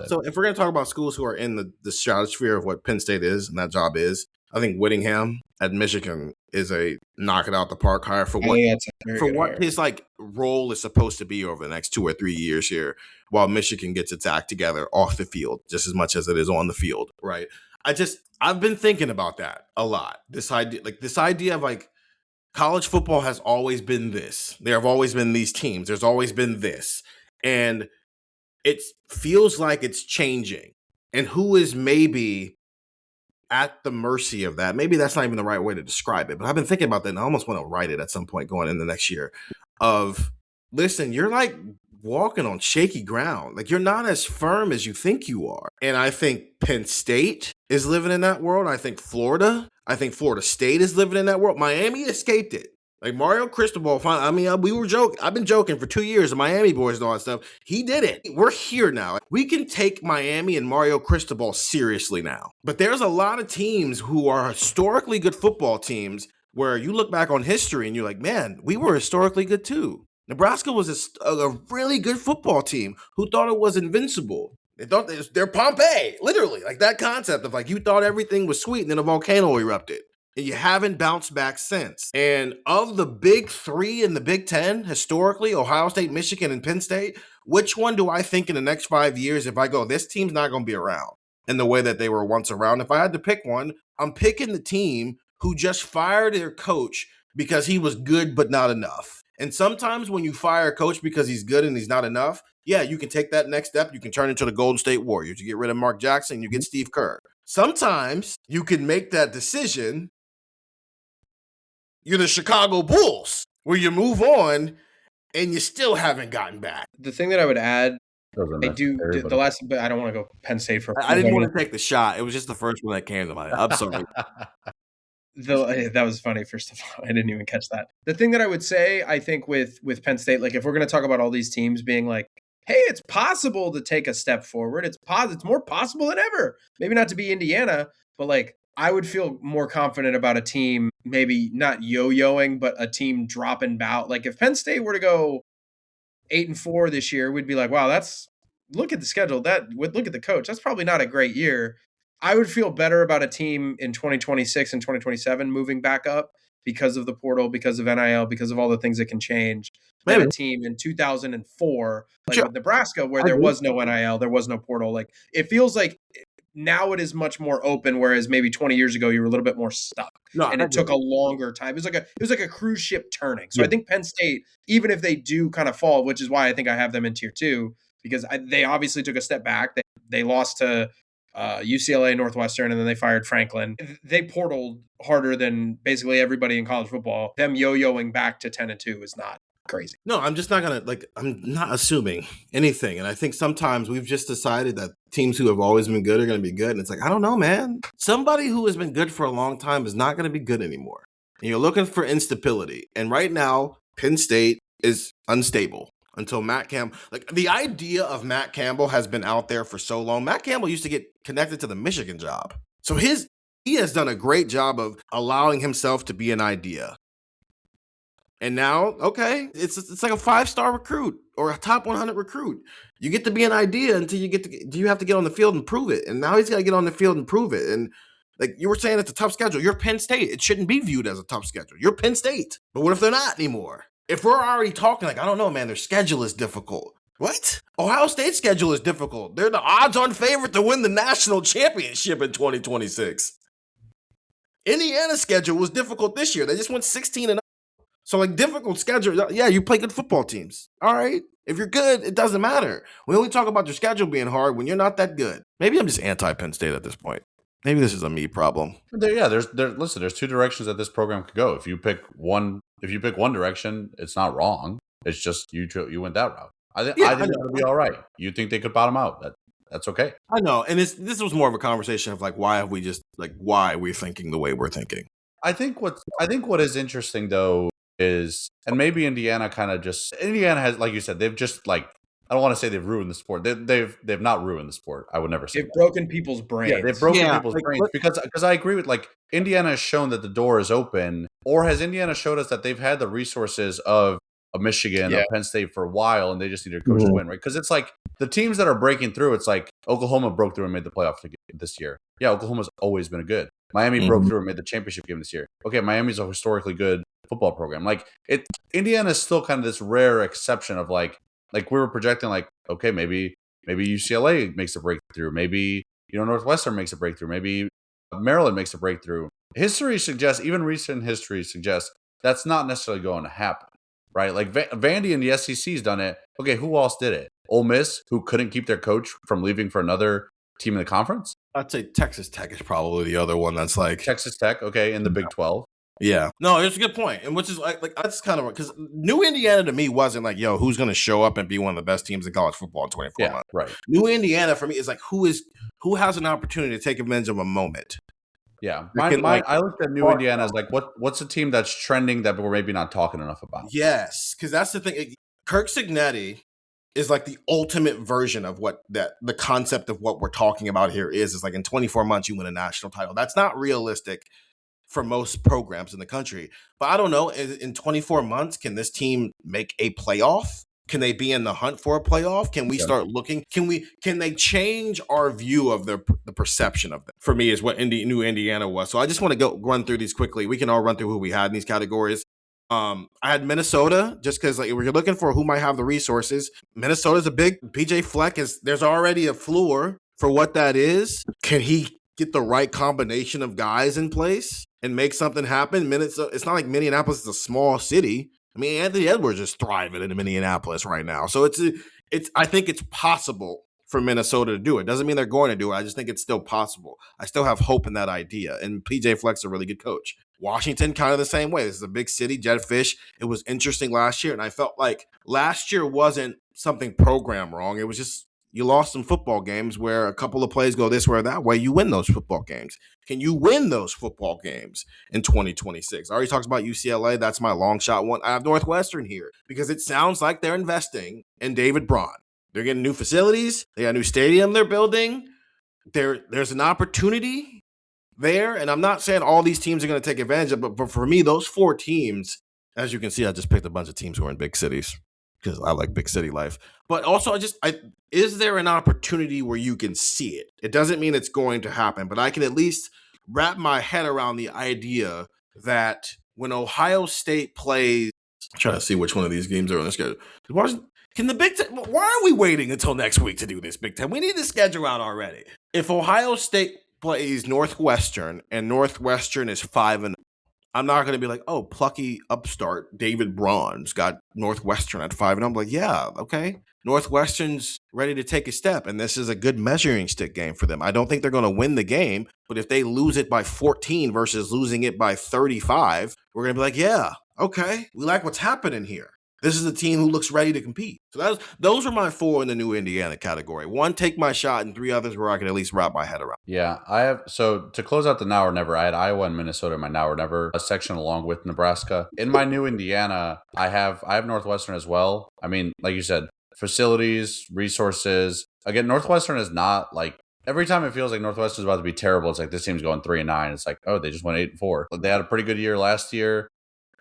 C: so if we're going to talk about schools who are in the stratosphere of what Penn State is and that job is, I think Whittingham at Michigan is a knock it out the park hire for what his like role is supposed to be over the next 2 or 3 years here, while Michigan gets its act together off the field just as much as it is on the field, right? I've been thinking about that a lot. This idea of like college football has always been this. There have always been these teams. There's always been this. And it feels like it's changing. And who is maybe at the mercy of that? Maybe that's not even the right way to describe it, but I've been thinking about that and I almost want to write it at some point going in the next year of, listen, you're like walking on shaky ground. Like you're not as firm as you think you are. And I think Penn State is living in that world. I think Florida State is living in that world. Miami escaped it. Like Mario Cristobal, I've been joking for 2 years, the Miami boys and all that stuff. He did it. We're here now. We can take Miami and Mario Cristobal seriously now. But there's a lot of teams who are historically good football teams where you look back on history and you're like, man, we were historically good too. Nebraska was a really good football team who thought it was invincible. They thought they're Pompeii, literally. Like that concept of like you thought everything was sweet and then a volcano erupted. And you haven't bounced back since. And of the big three in the Big Ten, historically, Ohio State, Michigan, and Penn State, which one do I think in the next 5 years, if I go, this team's not going to be around in the way that they were once around? If I had to pick one, I'm picking the team who just fired their coach because he was good but not enough. And sometimes when you fire a coach because he's good and he's not enough, yeah, you can take that next step. You can turn into the Golden State Warriors. You get rid of Mark Jackson, you get Steve Kerr. Sometimes you can make that decision. You're the Chicago Bulls, where you move on and you still haven't gotten back.
E: The thing that I would add, I don't want to go Penn State for.
C: I didn't want to take the shot. It was just the first one that came to mind. I'm sorry.
E: That was funny, first of all. I didn't even catch that. The thing that I would say, I think with Penn State, like if we're going to talk about all these teams being like, hey, it's possible to take a step forward. It's more possible than ever. Maybe not to be Indiana, but like, I would feel more confident about a team maybe not yo-yoing, but a team dropping bout. Like if Penn State were to go 8-4 this year, we'd be like, wow, look at the schedule. Look at the coach. That's probably not a great year. I would feel better about a team in 2026 and 2027 moving back up because of the portal, because of NIL, because of all the things that can change. Than a team in 2004, like with Nebraska, where there was no NIL, there was no portal. Like it feels like now it is much more open, whereas maybe 20 years ago you were a little bit more stuck, and it took a longer time. It was like a cruise ship turning. So I think Penn State, even if they do kind of fall, which is why I think I have them in tier 2, because they obviously took a step back. They lost to UCLA, Northwestern, and then they fired Franklin. They portaled harder than basically everybody in college football. Them yo-yoing back to 10-2 is not crazy.
C: No, I'm just not going to, I'm not assuming anything. And I think sometimes we've just decided that teams who have always been good are going to be good. And it's like, I don't know, man. Somebody who has been good for a long time is not going to be good anymore. And you're looking for instability. And right now, Penn State is unstable until Matt Campbell. The idea of Matt Campbell has been out there for so long. Matt Campbell used to get connected to the Michigan job. So he has done a great job of allowing himself to be an idea. And now, okay, it's like a 5-star recruit or a top 100 recruit. You get to be an idea until you have to get on the field and prove it. And now he's got to get on the field and prove it. And like you were saying, it's a tough schedule. You're Penn State. It shouldn't be viewed as a tough schedule. You're Penn State. But what if they're not anymore? If we're already talking I don't know, man, their schedule is difficult. What? Ohio State's schedule is difficult. They're the odds-on favorite to win the national championship in 2026. Indiana's schedule was difficult this year. They just went 16-0. So difficult schedule. Yeah, you play good football teams. All right. If you're good, it doesn't matter. We only talk about your schedule being hard when you're not that good. Maybe I'm just anti-Penn State at this point. Maybe this is a me problem.
D: There's two directions that this program could go. If you pick one direction, it's not wrong. It's just you went that route. I think that would be all right. You think they could bottom out? That's okay.
C: I know. And this was more of a conversation of why are we thinking the way we're thinking?
D: I think what is interesting though is, and maybe Indiana has, like you said, they've just I don't want to say they've ruined the sport. They've not ruined the sport. I would never say
E: they've broken people's brains.
D: Yeah, they've broken people's brains because I agree with Indiana has shown that the door is open, or has Indiana showed us that they've had the resources of Michigan, of Penn State for a while, and they just need a coach to win, right? Because it's the teams that are breaking through. It's Oklahoma broke through and made the playoff this year. Yeah, Oklahoma's always been good. Miami broke through and made the championship game this year. Okay, Miami's a historically good football program. Indiana is still kind of this rare exception of we were projecting okay, maybe UCLA makes a breakthrough, maybe Northwestern makes a breakthrough, maybe Maryland makes a breakthrough. History suggests, even recent history suggests, that's not necessarily going to happen, right? Vandy and the SEC's done it. Okay, who else did it? Ole Miss, who couldn't keep their coach from leaving for another team in the conference.
C: I'd say Texas Tech is probably the other one that's
D: Texas Tech, okay, in the Big 12.
C: Yeah. No, it's a good point. And which is that's kind of because New Indiana to me wasn't who's going to show up and be one of the best teams in college football in 24 months.
D: Right.
C: New Indiana for me is who has an opportunity to take advantage of a moment.
D: Yeah. I looked at New Indiana as what's a team that's trending that we're maybe not talking enough about?
C: Yes, because that's the thing. Kirk Cignetti is the ultimate version of what the concept of what we're talking about here is in 24 months you win a national title. That's not realistic for most programs in the country. But I don't know, in 24 months, can this team make a playoff? Can they be in the hunt for a playoff? Can we start looking? Can they change our view of the perception of them? For me, is what New Indiana was. So I just want to run through these quickly. We can all run through who we had in these categories. I had Minnesota just because we're looking for who might have the resources. Minnesota's a big PJ Fleck there's already a floor for what that is. Can he get the right combination of guys in place and make something happen? Minnesota, it's not like Minneapolis is a small city. I mean, Anthony Edwards is thriving in Minneapolis right now. So I think it's possible for Minnesota to do it. Doesn't mean they're going to do it. I just think it's still possible. I still have hope in that idea. And PJ Fleck's a really good coach. Washington, kind of the same way. This is a big city, Jedd Fisch. It was interesting last year. And I felt like last year wasn't something program wrong. It was just you lost some football games where a couple of plays go this way or that way. You win those football games. Can you win those football games in 2026? I already talked about UCLA. That's my long shot one. I have Northwestern here because it sounds like they're investing in David Braun. They're getting new facilities. They got a new stadium they're building. There's an opportunity there. And I'm not saying all these teams are going to take advantage of it, but for me, those 4 teams, as you can see, I just picked a bunch of teams who are in big cities because I like big city life. But also, is there an opportunity where you can see it? It doesn't mean it's going to happen, but I can at least wrap my head around the idea that when Ohio State plays, I'm trying to see which one of these games are on the schedule. Can the Big Ten, why are we waiting until next week to do this, Big Ten? We need the schedule out already. If Ohio State plays Northwestern and Northwestern is 5-0, I'm not going to be like, oh, plucky upstart David Braun's got Northwestern at 5-0. I'm like, yeah, okay. Northwestern's ready to take a step, and this is a good measuring stick game for them. I don't think they're going to win the game, but if they lose it by 14 versus losing it by 35, we're going to be like, yeah, okay, we like what's happening here. This is a team who looks ready to compete. So those are my 4 in the new Indiana category. 1, take my shot, and 3 others where I can at least wrap my head around.
D: Yeah, I have. So to close out the now or never, I had Iowa and Minnesota in my now or never section along with Nebraska. In my new Indiana, I have Northwestern as well. I mean, like you said, facilities, resources. Again, Northwestern is not like, every time it feels like Northwestern is about to be terrible, it's like this team's going 3-9. It's like, oh, they just went 8-4. They had a pretty good year last year.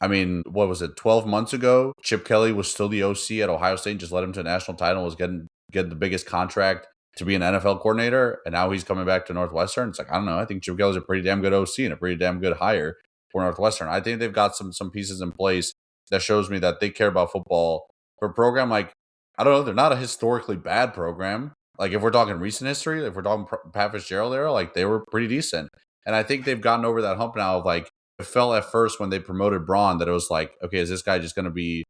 D: I mean, what was it, 12 months ago? Chip Kelly was still the OC at Ohio State, just led him to a national title, was getting the biggest contract to be an NFL coordinator, and now he's coming back to Northwestern. It's like, I don't know. I think Chip Kelly's a pretty damn good OC and a pretty damn good hire for Northwestern. I think they've got some pieces in place that shows me that they care about football. For a program like, I don't know, they're not a historically bad program. Like, if we're talking recent history, if we're talking Pat Fitzgerald era, like, they were pretty decent. And I think they've gotten over that hump now of, like, it felt at first when they promoted Braun that it was like, okay, is this guy just going to be,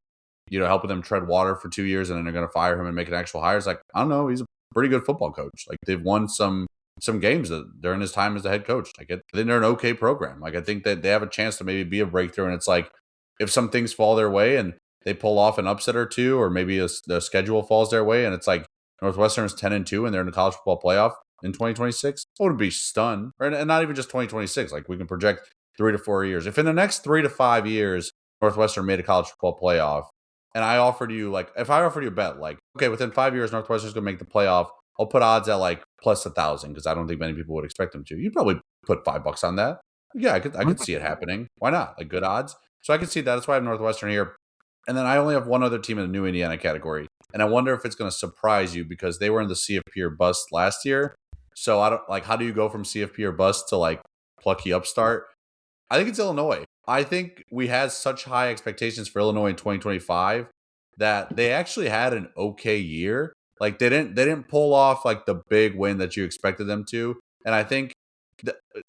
D: helping them tread water for 2 years and then they're going to fire him and make an actual hire? It's like, I don't know. He's a pretty good football coach. Like, they've won some games during his time as the head coach. Like, I think they're an okay program. Like, I think that they have a chance to maybe be a breakthrough. And it's like, if some things fall their way and they pull off an upset or two, or maybe the schedule falls their way and it's like Northwestern is 10-2 and they're in the college football playoff in 2026, I wouldn't be stunned. And not even just 2026. Like, we can project 3 to 4 years. If in the next 3 to 5 years, Northwestern made a college football playoff, and I offered you, like, if I offered you a bet, like, okay, within 5 years, Northwestern's going to make the playoff, I'll put odds at like plus 1,000 because I don't think many people would expect them to. You'd probably put $5 on that. Yeah, I could see it happening. Why not? Like, good odds. So I can see that. That's why I have Northwestern here. And then I only have one other team in the new Indiana category. And I wonder if it's going to surprise you because they were in the CFP or bust last year. So I don't, like, how do you go from CFP or bust to like plucky upstart? I think it's Illinois. I think we had such high expectations for Illinois in 2025 that they actually had an okay year. Like, they didn't pull off like the big win that you expected them to. And I think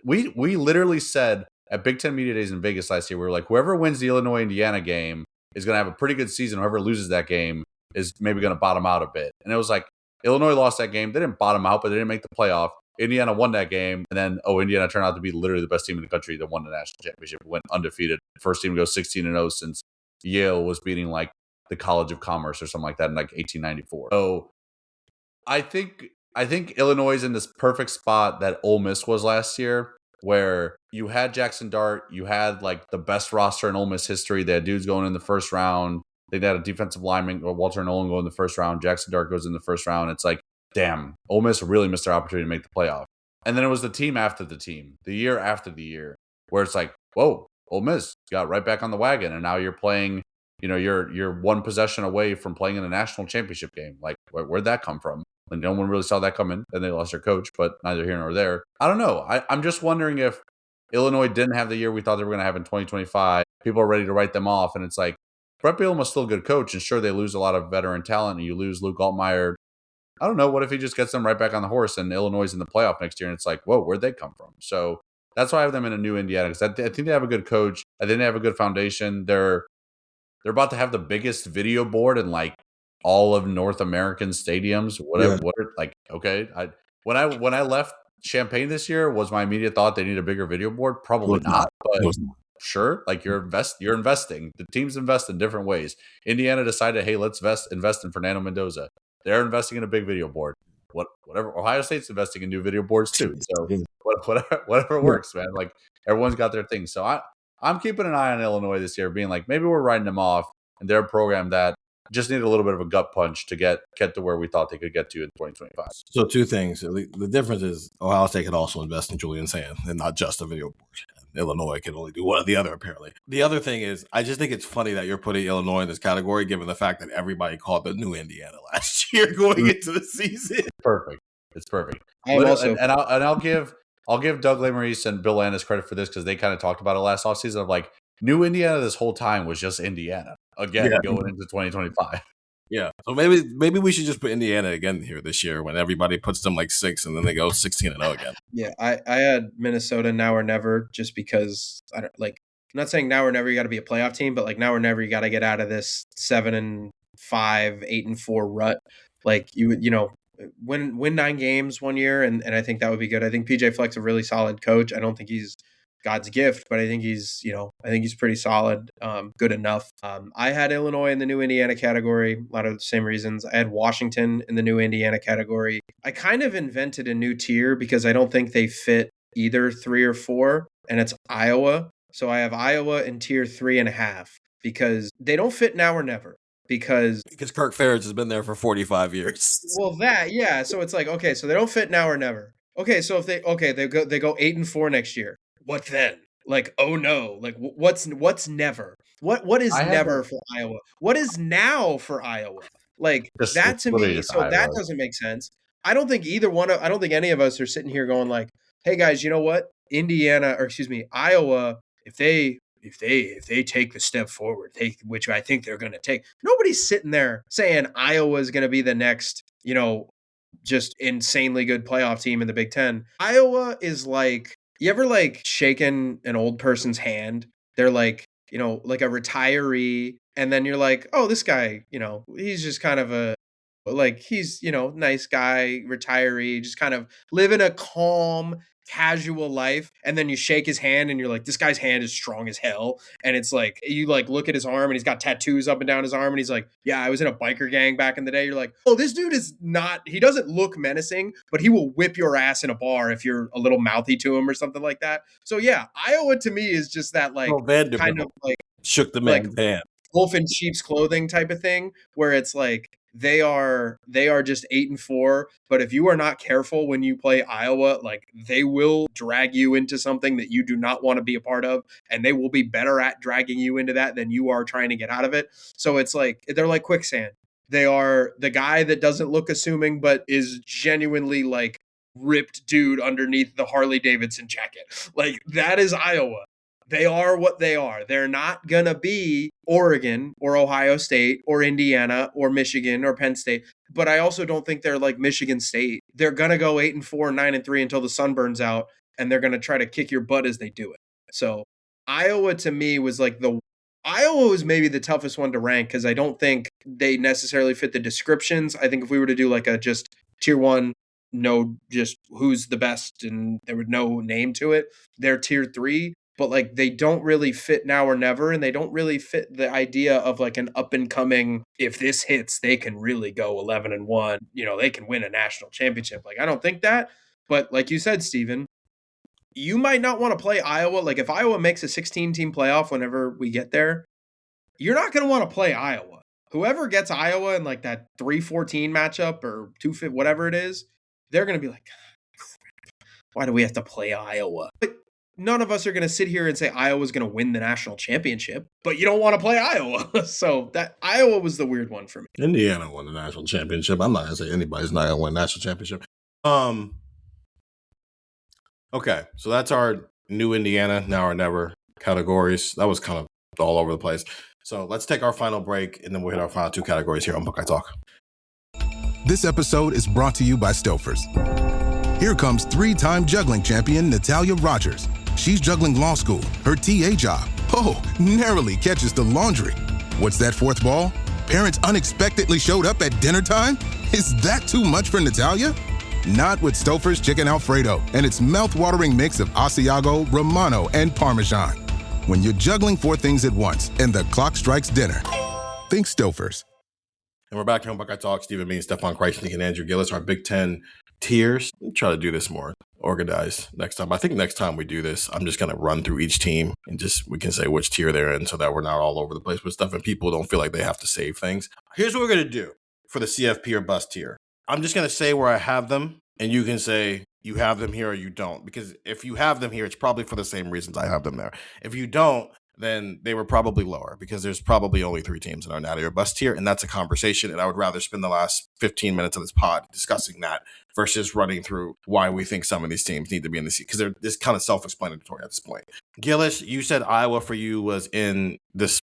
D: we literally said at Big Ten Media Days in Vegas last year, we were like, whoever wins the Illinois-Indiana game is going to have a pretty good season. Whoever loses that game is maybe going to bottom out a bit. And it was like, Illinois lost that game. They didn't bottom out, but they didn't make the playoff. Indiana won that game. And then, Indiana turned out to be literally the best team in the country that won the national championship, went undefeated. First team to go 16-0 since Yale was beating like the College of Commerce or something like that in like 1894. So I think Illinois is in this perfect spot that Ole Miss was last year, where you had Jackson Dart, you had like the best roster in Ole Miss history. They had dudes going in the first round. They had a defensive lineman, Walter Nolan, go in the first round. Jackson Dart goes in the first round. It's like, damn, Ole Miss really missed their opportunity to make the playoff. And then it was the team after the team, the year after the year, where it's like, whoa, Ole Miss got right back on the wagon, and now you're playing. You're one possession away from playing in a national championship game. Like, where'd that come from? Like, no one really saw that coming. Then they lost their coach, but neither here nor there. I don't know. I'm just wondering if Illinois didn't have the year we thought they were going to have in 2025. People are ready to write them off, and it's like, Brett Bielema's still a good coach, and sure, they lose a lot of veteran talent, and you lose Luke Altmaier. I don't know. What if he just gets them right back on the horse and Illinois is in the playoff next year? And it's like, whoa, where'd they come from? So that's why I have them in a new Indiana, because I think they have a good coach. I think they have a good foundation. They're about to have the biggest video board in like all of North American stadiums. Whatever. Yeah. Like, okay. When I left Champaign this year, was my immediate thought they need a bigger video board? Probably not. But sure, like you're investing. The teams invest in different ways. Indiana decided, hey, let's invest in Fernando Mendoza. They're investing in a big video board. Whatever. Ohio State's investing in new video boards too. So whatever works, man. Like, everyone's got their thing. So I'm keeping an eye on Illinois this year, being like, maybe we're writing them off, and they're a program that just needed a little bit of a gut punch to get to where we thought they could get to in 2025.
C: So two things. The difference is Ohio State could also invest in Julian Sand and not just a video board. Illinois can only do one or the other, apparently. The other thing is, I just think it's funny that you're putting Illinois in this category, given the fact that everybody called the new Indiana last year going into the season.
D: It's perfect. I'll give Doug Lesmerises and Bill Landis credit for this, because they kind of talked about it last offseason of like, new Indiana this whole time was just Indiana again going into 2025.
C: Yeah. So maybe we should just put Indiana again here this year when everybody puts them like 6 and then they go 16-0 again.
E: Yeah, I had Minnesota now or never, just because I'm not saying now or never you got to be a playoff team, but like now or never you got to get out of this 7-5, 8-4 rut. Like, win 9 games one year, and I think that would be good. I think PJ Fleck's a really solid coach. I don't think he's God's gift, but I think he's pretty solid, good enough. I had Illinois in the new Indiana category, a lot of the same reasons. I had Washington in the new Indiana category. I kind of invented a new tier because I don't think they fit either 3 or 4, and it's Iowa. So I have Iowa in tier 3.5 because they don't fit now or never. Because
C: Kirk Ferentz has been there for 45 years.
E: Well, yeah. So it's like, okay, so they don't fit now or never. Okay, so if they go 8-4 next year. What then? Like, oh no, like what's never? What is never for Iowa? What is now for Iowa? Like that to me, so that doesn't make sense. I don't think I don't think any of us are sitting here going like, hey guys, you know what? Iowa, if they take the step forward, which I think they're going to take, nobody's sitting there saying Iowa is going to be the next, just insanely good playoff team in the Big Ten. Iowa is like, you ever like shaken an old person's hand? They're like, like a retiree. And then you're like, oh, this guy, he's just kind of he's, nice guy, retiree, just kind of living a calm, casual life. And then you shake his hand and you're like, this guy's hand is strong as hell. And it's like, you like look at his arm and he's got tattoos up and down his arm. And he's like, yeah, I was in a biker gang back in the day. You're like, oh, this dude he doesn't look menacing, but he will whip your ass in a bar if you're a little mouthy to him or something like that. So yeah, Iowa to me is just that like kind of like
C: shook the man's hand.
E: Wolf in sheep's clothing type of thing, where it's like, they are just 8-4, but if you are not careful when you play Iowa, like they will drag you into something that you do not want to be a part of, and they will be better at dragging you into that than you are trying to get out of it. So it's like they're like quicksand. They are the guy that doesn't look assuming but is genuinely like ripped dude underneath the Harley Davidson jacket. Like that is Iowa. They are what they are. They're not going to be Oregon or Ohio State or Indiana or Michigan or Penn State. But I also don't think they're like Michigan State. They're going to go 8-4, 9-3 until the sun burns out. And they're going to try to kick your butt as they do it. So Iowa to me was like Iowa was maybe the toughest one to rank because I don't think they necessarily fit the descriptions. I think if we were to do like a just tier 1, no, just who's the best and there was no name to it, they're tier 3. But like they don't really fit now or never, and they don't really fit the idea of like an up and coming, if this hits, they can really go 11-1. They can win a national championship. Like I don't think that. But like you said, Steven, you might not want to play Iowa. Like if Iowa makes a 16-team playoff whenever we get there, you're not going to want to play Iowa. Whoever gets Iowa in like that 3-14 matchup or 2-5, whatever it is, they're going to be like, why do we have to play Iowa? But none of us are going to sit here and say Iowa's going to win the national championship, but you don't want to play Iowa. So that Iowa was the weird one for me.
C: Indiana won the national championship. I'm not going to say anybody's not going to win the national championship. Okay, so that's our new Indiana, now or never categories. That was kind of all over the place. So let's take our final break, and then we'll hit our final 2 categories here on Buckeye Talk.
J: This episode is brought to you by Stouffer's. Here comes 3-time juggling champion Natalia Rogers. She's juggling law school, her TA job. Oh, narrowly catches the laundry. What's that 4th ball? Parents unexpectedly showed up at dinner time? Is that too much for Natalia? Not with Stouffer's Chicken Alfredo and its mouth-watering mix of Asiago, Romano, and Parmesan. When you're juggling 4 things at once and the clock strikes dinner, think Stouffer's.
C: And we're back here on Buckeye Talk. Stephen Means, Stefan Krajisnik, and Andrew Gillis, our Big Ten tiers. We'll try to do this more organized next time. I think next time we do this, I'm just going to run through each team and we can say which tier they're in so that we're not all over the place with stuff and people don't feel like they have to save things. Here's what we're going to do for the CFP or bust tier. I'm just going to say where I have them, and you can say you have them here or you don't. Because if you have them here, it's probably for the same reasons I have them there. If you don't, then they were probably lower because there's probably only 3 teams in our Natty or bust tier, and that's a conversation. And I would rather spend the last 15 minutes of this pod discussing that versus running through why we think some of these teams need to be in the seat because they're just kind of self-explanatory at this point. Gillis, you said Iowa for you was in this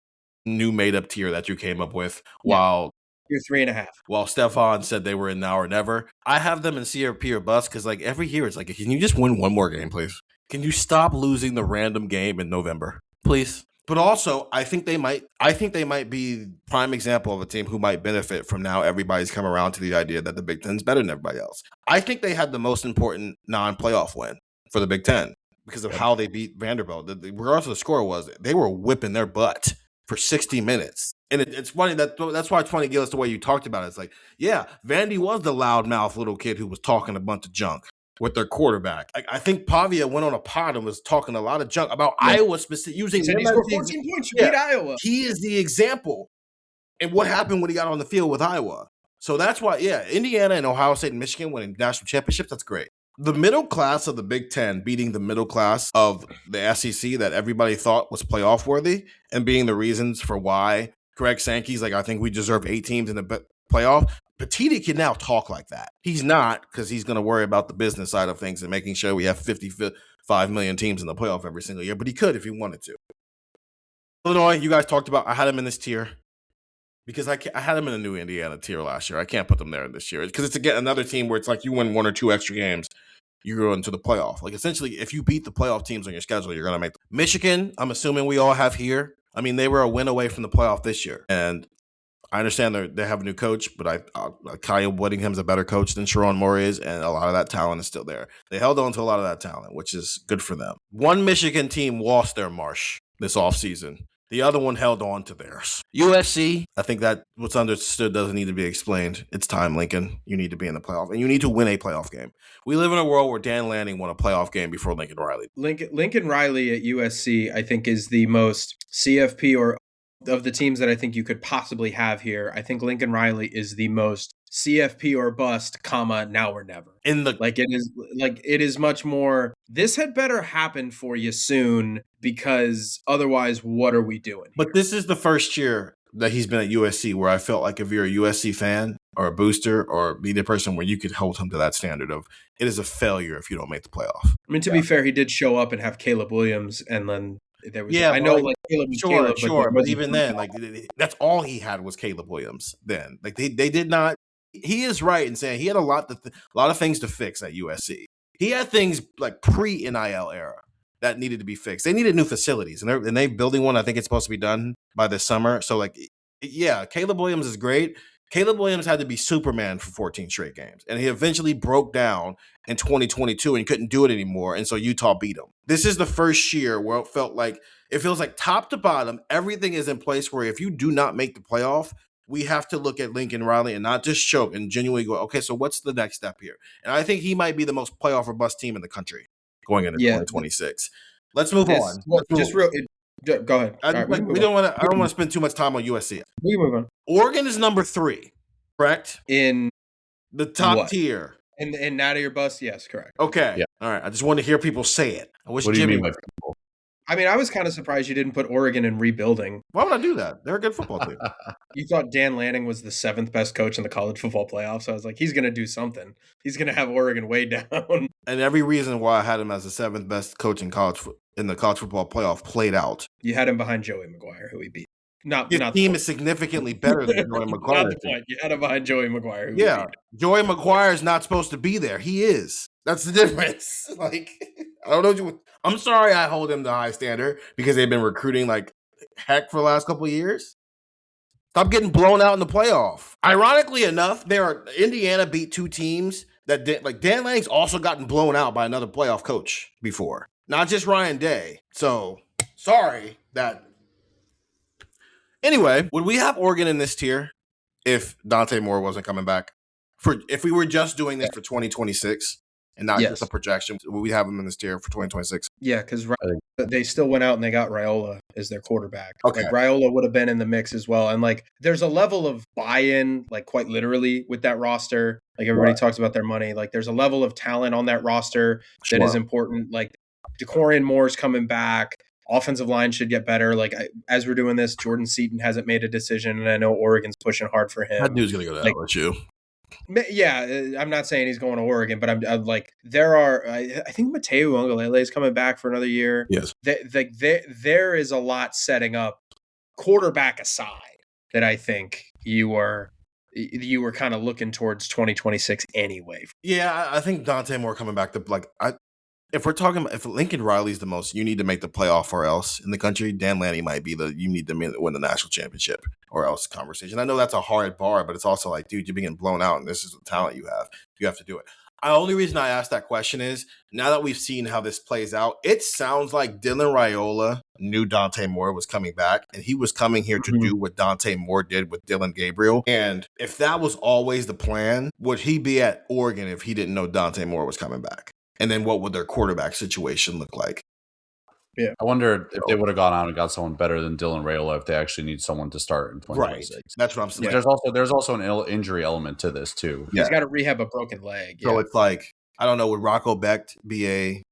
C: new made-up tier that you came up with, while
E: you're 3.5.
C: While Stefan said they were in now or never. I have them in CFP or bust because like every year it's like, can you just win one more game, please? Can you stop losing the random game in November, please? But also, I think they might be prime example of a team who might benefit from now everybody's come around to the idea that the Big Ten's better than everybody else. I think they had the most important non-playoff win for the Big Ten because of how they beat Vanderbilt. Regardless of the score was, they were whipping their butt for 60 minutes. And it's funny that's why it's funny, Gillis, the way you talked about it. It's like, yeah, Vandy was the loudmouth little kid who was talking a bunch of junk with their quarterback. I think Pavia went on a pod and was talking a lot of junk about Iowa specific using.
E: He scored 14 points. You beat Iowa.
C: He is the example. And what happened when he got on the field with Iowa? So that's why, Indiana and Ohio State and Michigan winning national championships. That's great. The middle class of the Big Ten beating the middle class of the SEC that everybody thought was playoff worthy, and being the reasons for why Greg Sankey's like, I think we deserve 8 teams in the playoff. Petiti can now talk like that. He's not, because he's going to worry about the business side of things and making sure we have 55 million teams in the playoff every single year. But he could if he wanted to. Illinois, you guys talked about, I had him in this tier because I had him in a new Indiana tier last year. I can't put them there this year because it's, again, another team where it's like you win 1 or 2 extra games, you go into the playoff. Like, essentially, if you beat the playoff teams on your schedule, you're going to make them. Michigan, I'm assuming we all have here. I mean, they were a win away from the playoff this year. And I understand they have a new coach, but Kyle Whittingham's a better coach than Sharon Moore is, and a lot of that talent is still there. They held on to a lot of that talent, which is good for them. One Michigan team lost their marsh this offseason. The other one held on to theirs. USC, I think that what's understood doesn't need to be explained. It's time, Lincoln. You need to be in the playoff, and you need to win a playoff game. We live in a world where Dan Lanning won a playoff game before Lincoln Riley.
E: Lincoln Riley at USC, I think, is the most CFP or of the teams that I think you could possibly have here. I think Lincoln Riley is the most CFP or bust, now or never. It is much more, this had better happen for you soon, because otherwise, what are we doing?
C: But this is the first year that he's been at USC where I felt like if you're a USC fan or a booster or media person, where you could hold him to that standard of it is a failure if you don't make the playoff.
E: I mean, to be fair, he did show up and have Caleb Williams, and then there was, I know, like Caleb was Caleb,
C: but even then, like, that's all he had was Caleb Williams. Then, like, they did not. He is right in saying he had a lot of things to fix at USC. He had things like pre-NIL era that needed to be fixed. They needed new facilities, and they're building one. I think it's supposed to be done by this summer. So, like, yeah, Caleb Williams is great. Caleb Williams had to be Superman for 14 straight games, and he eventually broke down in 2022 and couldn't do it anymore, and so Utah beat him. This is the first year where it feels like top to bottom, everything is in place where if you do not make the playoff, we have to look at Lincoln Riley and not just choke and genuinely go, okay, so what's the next step here? And I think he might be the most playoff or bust team in the country going into 2026. Let's move on.
E: Go ahead.
C: I don't want to spend too much time on USC.
E: We move on.
C: Oregon is number 3, correct?
E: In
C: the top tier.
E: In Natty or bust, yes, correct.
C: Okay. Yeah. All right. I just wanted to hear people say it. I wish
D: what do
C: Jimmy
D: you mean by people?
E: I mean, I was kind of surprised you didn't put Oregon in rebuilding.
C: Why would I do that? They're a good football team.
E: You thought Dan Lanning was the 7th best coach in the college football playoffs. I was like, he's going to do something. He's going to have Oregon way down.
C: And every reason why I had him as the 7th best coach in the college football playoff played out.
E: You had him behind Joey McGuire, who he beat.
C: His team is significally better than Joey McGuire.
E: Not the point. You had him behind Joey McGuire.
C: Joey McGuire is not supposed to be there. He is. That's the difference. Like, I don't know. I'm sorry I hold him to high standard because they've been recruiting like heck for the last couple of years. Stop getting blown out in the playoff. Ironically enough, Indiana beat 2 teams that did, like, Dan Lanning's also gotten blown out by another playoff coach before. Not just Ryan Day. So, sorry that. Anyway, would we have Oregon in this tier if Dante Moore wasn't coming back? If we were just doing this for 2026 and not just a projection, would we have him in this tier for 2026?
E: Yeah, because they still went out and they got Raiola as their quarterback.
C: Okay.
E: Like, Raiola would have been in the mix as well. And, like, there's a level of buy-in, like, quite literally with that roster. Like, everybody talks about their money. Like, there's a level of talent on that roster that is important. Like, DeCorian Moore's coming back. Offensive line should get better. Like, as we're doing this, Jordan Seaton hasn't made a decision, and I know Oregon's pushing hard for him.
C: That dude's going to go to LSU.
E: Yeah, I'm not saying he's going to Oregon, but I'm like, I think Mateo Uiagalelei is coming back for another year.
C: Yes.
E: There is a lot setting up, quarterback aside, that I think you were kind of looking towards 2026 anyway.
C: Yeah, I think Dante Moore coming back if we're talking about, if Lincoln Riley's the most, you need to make the playoff or else in the country, Dan Lanning might be you need to win the national championship or else conversation. I know that's a hard bar, but it's also like, dude, you're being blown out and this is the talent you have. You have to do it. The only reason I asked that question is now that we've seen how this plays out, it sounds like Dylan Raiola knew Dante Moore was coming back, and he was coming here to do what Dante Moore did with Dylan Gabriel. And if that was always the plan, would he be at Oregon if he didn't know Dante Moore was coming back? And then what would their quarterback situation look like?
E: Yeah,
D: I wonder if they would have gone out and got someone better than Dylan Raiola if they actually need someone to start in 2026.
C: Right. That's what I'm saying.
D: There's also an injury element to this too.
E: He's got to rehab a broken leg.
C: So it's like, I don't know, would Rocco Becht be a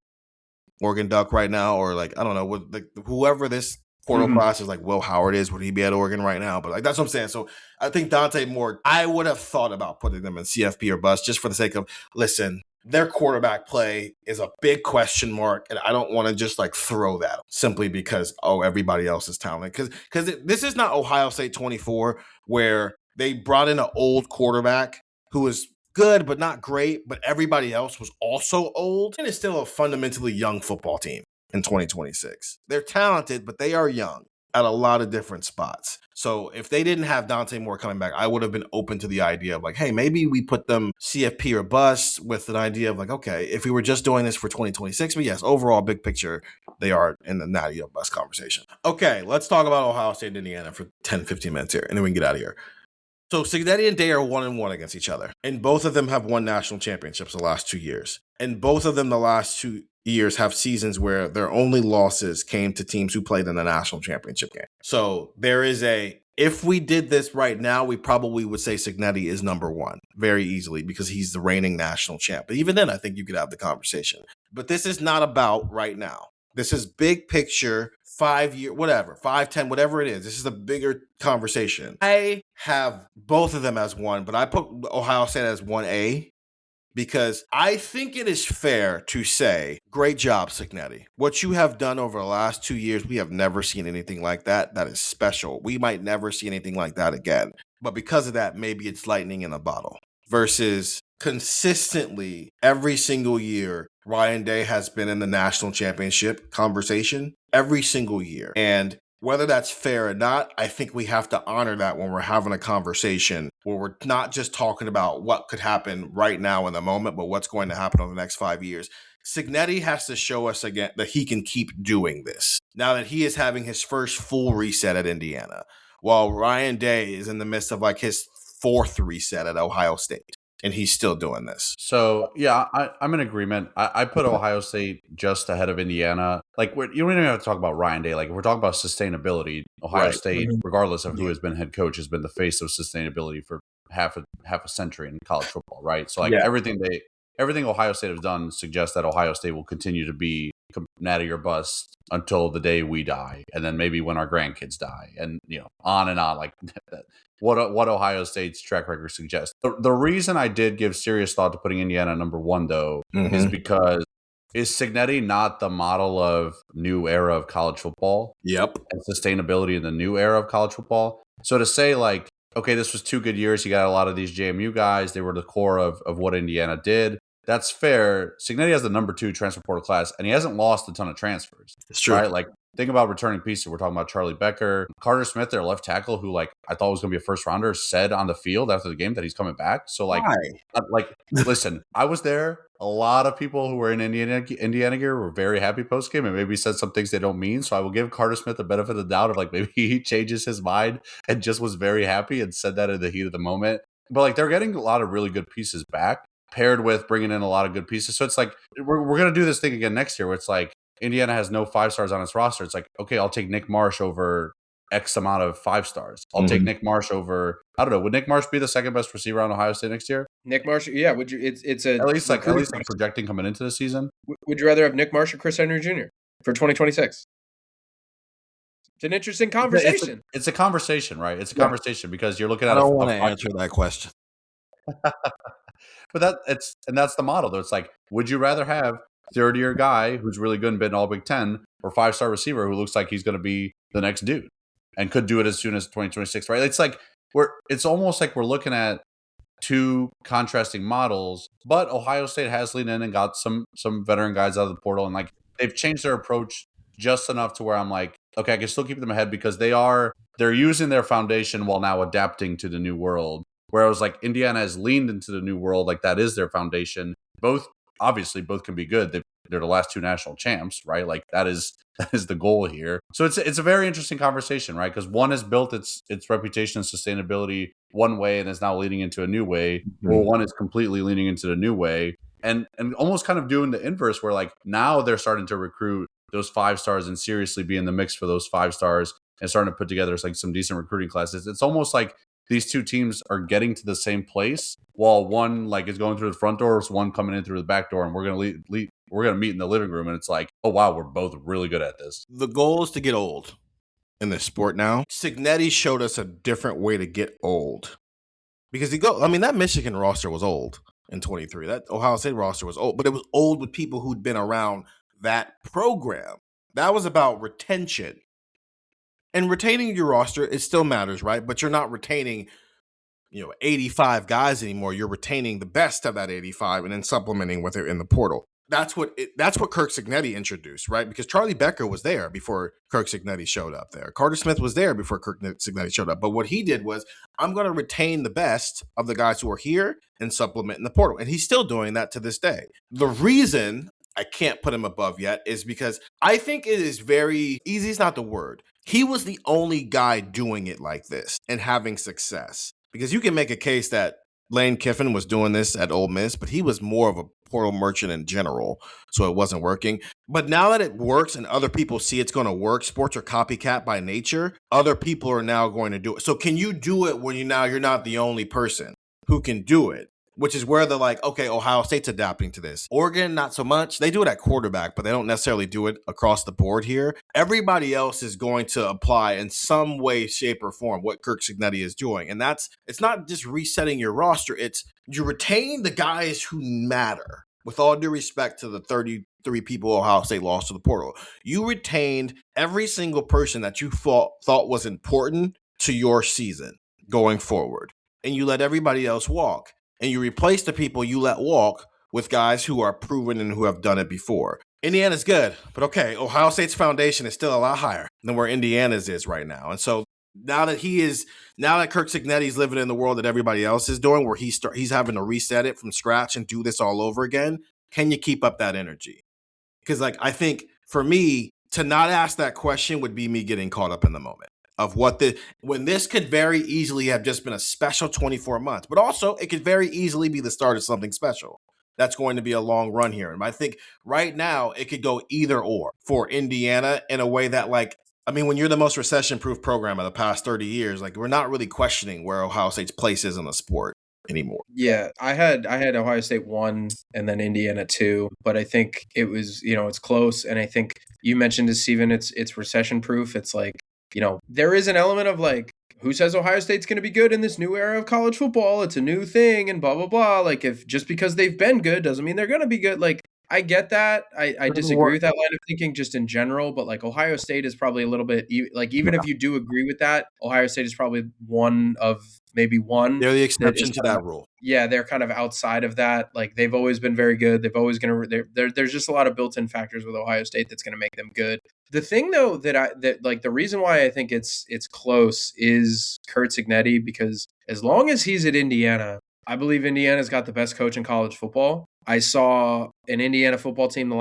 C: Oregon Duck right now? Or like, I don't know, would like whoever this portal class is like Will Howard is, would he be at Oregon right now? But like, that's what I'm saying. So I think Dante Moore, I would have thought about putting them in CFP or bust just for the sake of, listen, their quarterback play is a big question mark, and I don't want to just like throw that simply because, everybody else is talented. Because this is not Ohio State 24 where they brought in an old quarterback who was good but not great, but everybody else was also old. And it's still a fundamentally young football team in 2026. They're talented, but they are young at a lot of different spots. So if they didn't have Dante Moore coming back, I would have been open to the idea of like, hey, maybe we put them CFP or bust with an idea of like, okay, if we were just doing this for 2026, but yes, overall big picture, they are in the Natty or bust conversation. Okay, let's talk about Ohio State and Indiana for 10, 15 minutes here, and then we can get out of here. So Cignetti and Day are 1-1 against each other, and both of them have won national championships the last 2 years. And both of them the last 2 years have seasons where their only losses came to teams who played in the national championship game. So there is if we did this right now, we probably would say Cignetti is number one very easily because he's the reigning national champ. But even then, I think you could have the conversation. But this is not about right now. This is big picture, 5 year, whatever, 5, 10, whatever it is. This is a bigger conversation. I have both of them as one, but I put Ohio State as 1A because I think it is fair to say, great job, Cignetti. What you have done over the last 2 years, we have never seen anything like that. That is special. We might never see anything like that again. But because of that, maybe it's lightning in a bottle. Versus consistently every single year, Ryan Day has been in the national championship conversation every single year. And whether that's fair or not, I think we have to honor that when we're having a conversation where we're not just talking about what could happen right now in the moment, but what's going to happen over the next 5 years. Cignetti has to show us again that he can keep doing this now that he is having his first full reset at Indiana, while Ryan Day is in the midst of like his fourth reset at Ohio State. And he's still doing this.
D: So, yeah, I'm in agreement. I put Ohio State just ahead of Indiana. Like, you don't even have to talk about Ryan Day. Like, if we're talking about sustainability, Ohio State, regardless of who has been head coach, has been the face of sustainability for half a century in college football, right? So, like, everything Ohio State has done suggests that Ohio State will continue to be Natty or bust until the day we die, and then maybe when our grandkids die, and on and on. Like what Ohio State's track record suggests. The reason I did give serious thought to putting Indiana number one, though, is because is Cignetti not the model of new era of college football?
C: Yep.
D: And sustainability in the new era of college football. So to say like, okay, this was 2 good years. You got a lot of these JMU guys. They were the core of what Indiana did. That's fair. Cignetti has the number 2 transfer portal class, and he hasn't lost a ton of transfers.
C: It's true.
D: Right? Like, think about returning pieces. We're talking about Charlie Becker, Carter Smith, their left tackle, who like I thought was going to be a first rounder, said on the field after the game that he's coming back. So like, listen, I was there. A lot of people who were in Indiana gear were very happy post game, and maybe said some things they don't mean. So I will give Carter Smith the benefit of the doubt of like maybe he changes his mind and just was very happy and said that in the heat of the moment. But like they're getting a lot of really good pieces back, paired with bringing in a lot of good pieces. So it's like, we're going to do this thing again next year where it's like Indiana has no 5 stars on its roster. It's like, okay, I'll take Nick Marsh over X amount of 5 stars. I'll take Nick Marsh over, I don't know, would Nick Marsh be the second best receiver on Ohio State next year?
E: Nick Marsh, yeah. Would you, it's a,
D: at least like projecting coming into the season.
E: Would you rather have Nick Marsh or Chris Henry Jr. for 2026? It's an interesting conversation.
D: It's a conversation, right? It's a conversation because you're looking at
C: I don't want to answer that question.
D: But that's the model though. It's like, would you rather have 30-year guy who's really good and been all Big Ten, or 5-star receiver who looks like he's going to be the next dude and could do it as soon as 2026, right? It's like it's almost like we're looking at 2 contrasting models, but Ohio State has leaned in and got some veteran guys out of the portal, and like they've changed their approach just enough to where I'm like, okay, I can still keep them ahead because they're using their foundation while now adapting to the new world. Whereas like Indiana has leaned into the new world, like that is their foundation, both can be good. They're the last two national champs, right? Like that is the goal here. So it's a very interesting conversation, right? Because one has built its reputation and sustainability one way and is now leading into a new way, or one is completely leaning into the new way, and almost kind of doing the inverse, where like now they're starting to recruit those 5 stars and seriously be in the mix for those 5 stars and starting to put together like some decent recruiting classes. It's almost like these two teams are getting to the same place while one like is going through the front door, one coming in through the back door, and we're gonna meet in the living room, and it's like, oh wow, we're both really good at this.
C: The goal is to get old in this sport now. Signetti showed us a different way to get old. Because that Michigan roster was old in 23. That Ohio State roster was old, but it was old with people who'd been around that program. That was about retention. And retaining your roster, it still matters, right? But you're not retaining 85 guys anymore. You're retaining the best of that 85 and then supplementing with it in the portal. That's what Kirk Signetti introduced, right? Because Charlie Becker was there before Kirk Signetti showed up there. Carter Smith was there before Kirk Signetti showed up. But what he did was, I'm going to retain the best of the guys who are here and supplement in the portal. And he's still doing that to this day. The reason I can't put him above yet is because I think it is very easy. It's not the word. He was the only guy doing it like this and having success. Because you can make a case that Lane Kiffin was doing this at Ole Miss, but he was more of a portal merchant in general, so it wasn't working. But now that it works and other people see it's going to work, sports are copycat by nature, other people are now going to do it. So can you do it when you're not the only person who can do it? Which is where they're like, okay, Ohio State's adapting to this. Oregon, not so much. They do it at quarterback, but they don't necessarily do it across the board here. Everybody else is going to apply in some way, shape, or form what Kirk Signetti is doing. And it's not just resetting your roster. It's you retain the guys who matter. With all due respect to the 33 people Ohio State lost to the portal, you retained every single person that you thought was important to your season going forward. And you let everybody else walk. And you replace the people you let walk with guys who are proven and who have done it before. Indiana's good, but okay, Ohio State's foundation is still a lot higher than where Indiana's is right now. And so now that Kirk Signetti's living in the world that everybody else is doing, where he's having to reset it from scratch and do this all over again, can you keep up that energy? Because I think for me, to not ask that question would be me getting caught up in the moment. Of when this could very easily have just been a special 24 months, but also it could very easily be the start of something special. That's going to be a long run here. And I think right now it could go either or for Indiana in a way that when you're the most recession-proof program of the past 30 years, we're not really questioning where Ohio State's place is in the sport anymore.
E: Yeah, I had Ohio State 1 and then Indiana 2, but I think it was, it's close. And I think you mentioned to Steven, it's recession-proof. It's there is an element of who says Ohio State's going to be good in this new era of college football? It's a new thing and blah, blah, blah. If just because they've been good doesn't mean they're going to be good. I get that. I disagree with that line of thinking just in general, but Ohio State is probably a little bit even if you do agree with that, Ohio State is probably one of maybe one.
C: They're the exception to that rule.
E: Yeah, they're kind of outside of that. They've always been very good. They've always there's just a lot of built-in factors with Ohio State that's going to make them good. The thing though the reason why I think it's close is Kurt Signetti, because as long as he's at Indiana, I believe Indiana's got the best coach in college football. I saw an Indiana football team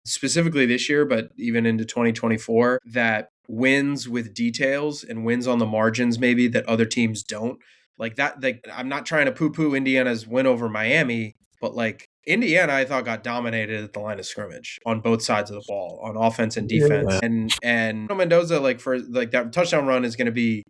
E: specifically this year, but even into 2024, that wins with details and wins on the margins maybe that other teams don't. I'm not trying to poo-poo Indiana's win over Miami, but Indiana, I thought, got dominated at the line of scrimmage on both sides of the ball, on offense and defense. Yeah. And Mendoza, for that touchdown run is going to be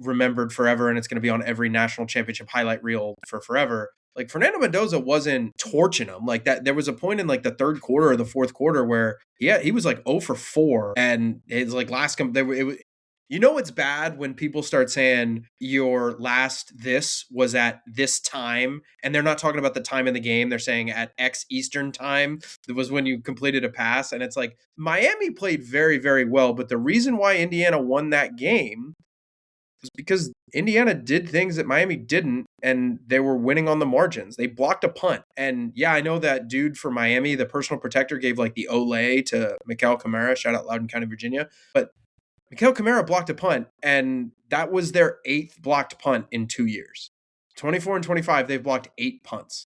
E: remembered forever, and it's going to be on every national championship highlight reel for forever. Fernando Mendoza wasn't torching him like that. There was a point in the third quarter or the fourth quarter where he was 0 for 4, and his last it's bad when people start saying your last this was at this time, and they're not talking about the time in the game. They're saying at X Eastern time. It was when you completed a pass, and it's Miami played very, very well, but the reason why Indiana won that game was because Indiana did things that Miami didn't, and they were winning on the margins. They blocked a punt. And yeah, I know that dude for Miami, the personal protector, gave the Olay to Mikael Kamara, shout out Loudoun County, Virginia. But Mikael Kamara blocked a punt, and that was their 8th blocked punt in 2 years. 24 and 25, they've blocked 8 punts.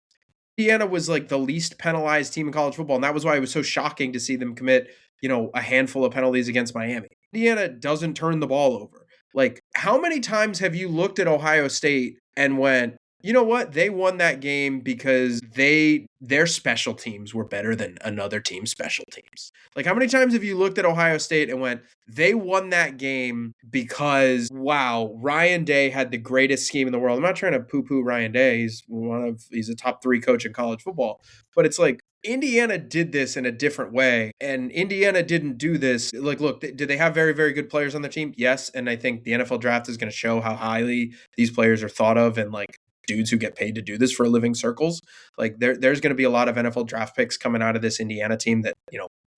E: Indiana was like the least penalized team in college football, and that was why it was so shocking to see them commit, a handful of penalties against Miami. Indiana doesn't turn the ball over. Like, how many times have you looked at Ohio State and went, you know what? They won that game because their special teams were better than another team's special teams. Like, how many times have you looked at Ohio State and went, they won that game because, wow, Ryan Day had the greatest scheme in the world. I'm not trying to poo-poo Ryan Day. He's a top 3 coach in college football. But it's like, Indiana did this in a different way, and Indiana didn't do this. Like, look, did they have very, very good players on the team? Yes, and I think the NFL draft is going to show how highly these players are thought of, and like dudes who get paid to do this for a living circles. Like, there's going to be a lot of NFL draft picks coming out of this Indiana team that,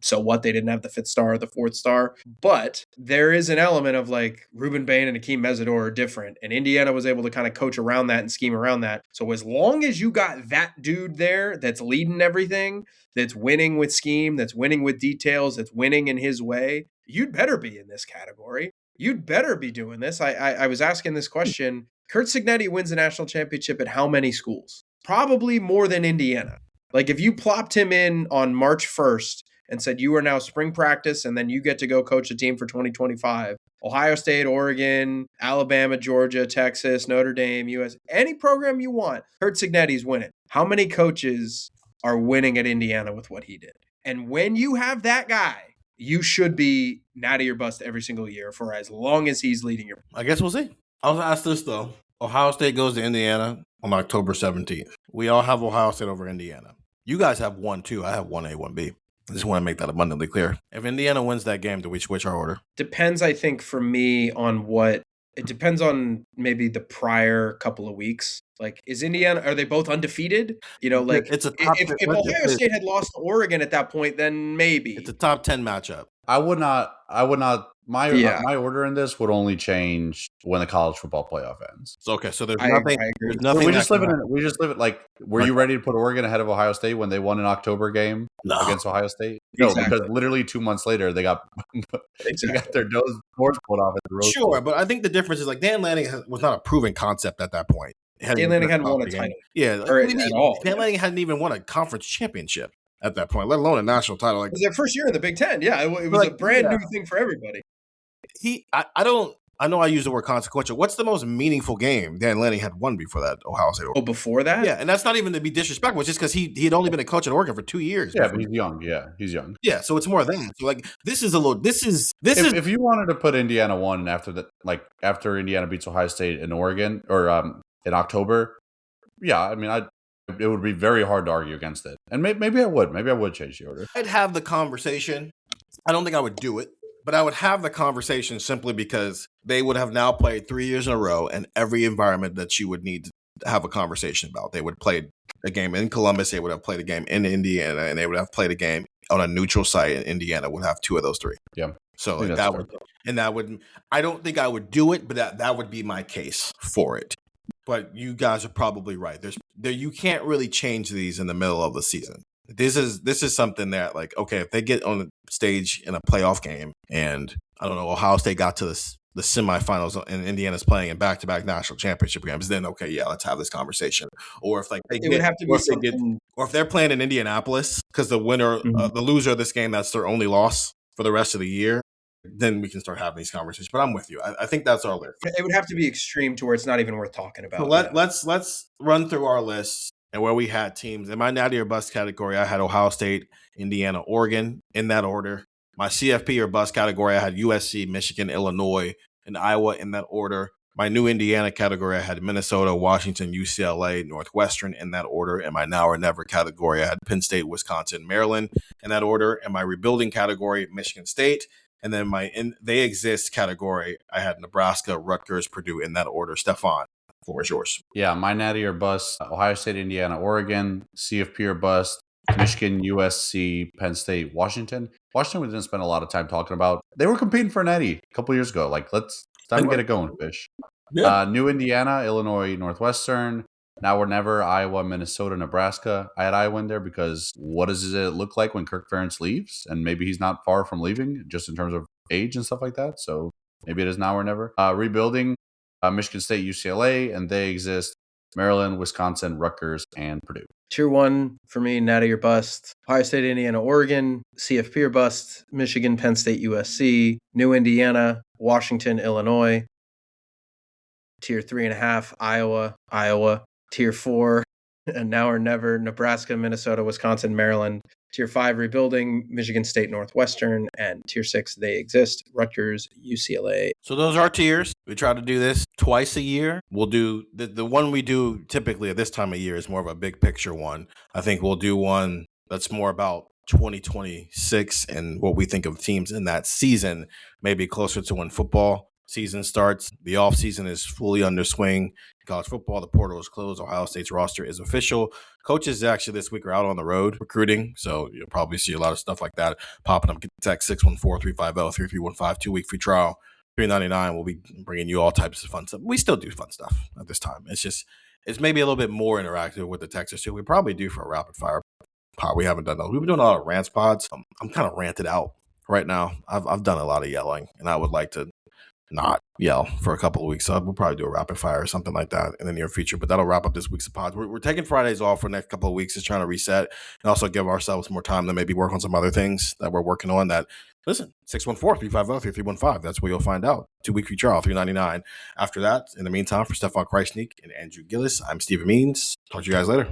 E: so what? They didn't have the 5th star or the 4th star. But there is an element of like Ruben Bain and Akeem Mesidor are different. And Indiana was able to kind of coach around that and scheme around that. So as long as you got that dude there that's leading everything, that's winning with scheme, that's winning with details, that's winning in his way, you'd better be in this category. You'd better be doing this. I was asking this question. Curt Cignetti wins the national championship at how many schools? Probably more than Indiana. Like, if you plopped him in on March 1st and said you are now spring practice and then you get to go coach a team for 2025, Ohio State, Oregon, Alabama, Georgia, Texas, Notre Dame, US, any program you want, Curt Cignetti's winning. How many coaches are winning at Indiana with what he did? And when you have that guy, you should be natty or bust every single year for as long as he's leading your.
C: I guess we'll see. I'll ask this, though. Ohio State goes to Indiana on October 17th. We all have Ohio State over Indiana. You guys have 1-2. I have 1A, 1B. I just want to make that abundantly clear. If Indiana wins that game, do we switch our order?
E: Depends, I think, for me on what – it depends on maybe the prior couple of weeks. Like, is Indiana – are they both undefeated?
C: It's a top
E: if Ohio State had lost to Oregon at that point, then maybe.
C: It's a top 10 matchup.
D: I would not. My order in this would only change when the college football playoff ends.
C: Okay, so there's nothing.
E: There's
C: nothing.
D: We just live it like. Were you ready to put Oregon ahead of Ohio State when they won an October game against Ohio State? No,
E: Exactly.
D: because literally 2 months later they got their doors pulled off at the road.
C: Sure, but I think the difference is like Dan Lanning was not a proven concept at that point.
E: Dan Lanning hadn't won a title.
C: Yeah,
E: at all.
C: Dan Lanning hadn't even won a conference championship at that point, let alone a national title. Like,
E: it was their first year in the Big Ten. Yeah, it was a brand new thing for everybody.
C: I know I use the word consequential. What's the most meaningful game Dan Lanning had won before that Ohio State?
E: Oh, before that?
C: Yeah, and that's not even to be disrespectful. It's just because he had only been a coach at Oregon for 2 years.
D: Yeah, but he's young. Yeah, he's young.
C: Yeah, so it's more than. So like this is
D: if you wanted to put Indiana 1 after Indiana beats Ohio State in Oregon or in October, yeah, I mean it would be very hard to argue against it. And maybe I would. Maybe I would change the order.
C: I'd have the conversation. I don't think I would do it, but I would have the conversation simply because they would have now played 3 years in a row in every environment that you would need to have a conversation about. They would play a game in Columbus. They would have played a game in Indiana, and they would have played a game on a neutral site in Indiana. Would have 2 of those 3.
D: Yeah.
C: So like that would. I don't think I would do it, but that would be my case for it. But you guys are probably right. You can't really change these in the middle of the season. This is something that, like, okay, if they get on the stage in a playoff game and I don't know, Ohio State got to the semifinals and Indiana's playing in backto-back national championship games, then okay, yeah, let's have this conversation. Or if if they're playing in Indianapolis because the winner, the loser of this game, that's their only loss for the rest of the year, then we can start having these conversations. But I'm with you. I think that's our list.
E: It would have to be extreme to where it's not even worth talking about.
C: So let's run through our lists and where we had teams. In my natty or bust category, I had Ohio State, Indiana, Oregon in that order. My CFP or bust category, I had USC, Michigan, Illinois, and Iowa in that order. My new Indiana category, I had Minnesota, Washington, UCLA, Northwestern in that order. And my now or never category, I had Penn State, Wisconsin, Maryland in that order. And my rebuilding category, Michigan State. And then my they exist category, I had Nebraska, Rutgers, Purdue in that order. Stefan, the floor is yours.
D: Yeah, my natty or bust, Ohio State, Indiana, Oregon, CFP or bust, Michigan, USC, Penn State, Washington. Washington we didn't spend a lot of time talking about. They were competing for a natty a couple years ago. Like, it's time to get it going, fish. Yeah. New Indiana, Illinois, Northwestern, now or never, Iowa, Minnesota, Nebraska. I had Iowa in there because what does it look like when Kirk Ferentz leaves? And maybe he's not far from leaving, just in terms of age and stuff like that. So maybe it is now or never. Rebuilding, Michigan State, UCLA, and they exist. Maryland, Wisconsin, Rutgers, and Purdue.
E: Tier 1 for me, Natty or bust. Ohio State, Indiana, Oregon, CFP or bust. Michigan, Penn State, USC, New Indiana, Washington, Illinois. Tier 3.5, Iowa. Tier 4, and now or never, Nebraska, Minnesota, Wisconsin, Maryland. Tier 5, rebuilding, Michigan State, Northwestern. And Tier 6, they exist, Rutgers, UCLA.
C: So those are tiers. We try to do this twice a year. We'll do the one we do typically at this time of year is more of a big picture one. I think we'll do one that's more about 2026 and what we think of teams in that season, maybe closer to when football season starts. The off season is fully under swing. College football, the portal is closed. Ohio State's roster is official. Coaches actually this week are out on the road recruiting, so you'll probably see a lot of stuff like that popping up. Get the text 614-350-3315, 2-week free trial, $3.99. We'll be bringing you all types of fun stuff. We still do fun stuff at this time. It's maybe a little bit more interactive with the texters too. We probably do for a rapid fire pod. We haven't done those. We've been doing a lot of rants pods. I'm kind of ranted out right now. I've done a lot of yelling, and I would like to not yell for a couple of weeks. So we'll probably do a rapid fire or something like that in the near future. But that'll wrap up this week's pod. We're taking Fridays off for the next couple of weeks, just trying to reset and also give ourselves more time to maybe work on some other things that we're working on. That listen, 614-350-3315. That's where you'll find out. 2-week free trial, $3.99. After that, in the meantime, for Stefan Krajisnik and Andrew Gillis, I'm Stephen Means. Talk to you guys later.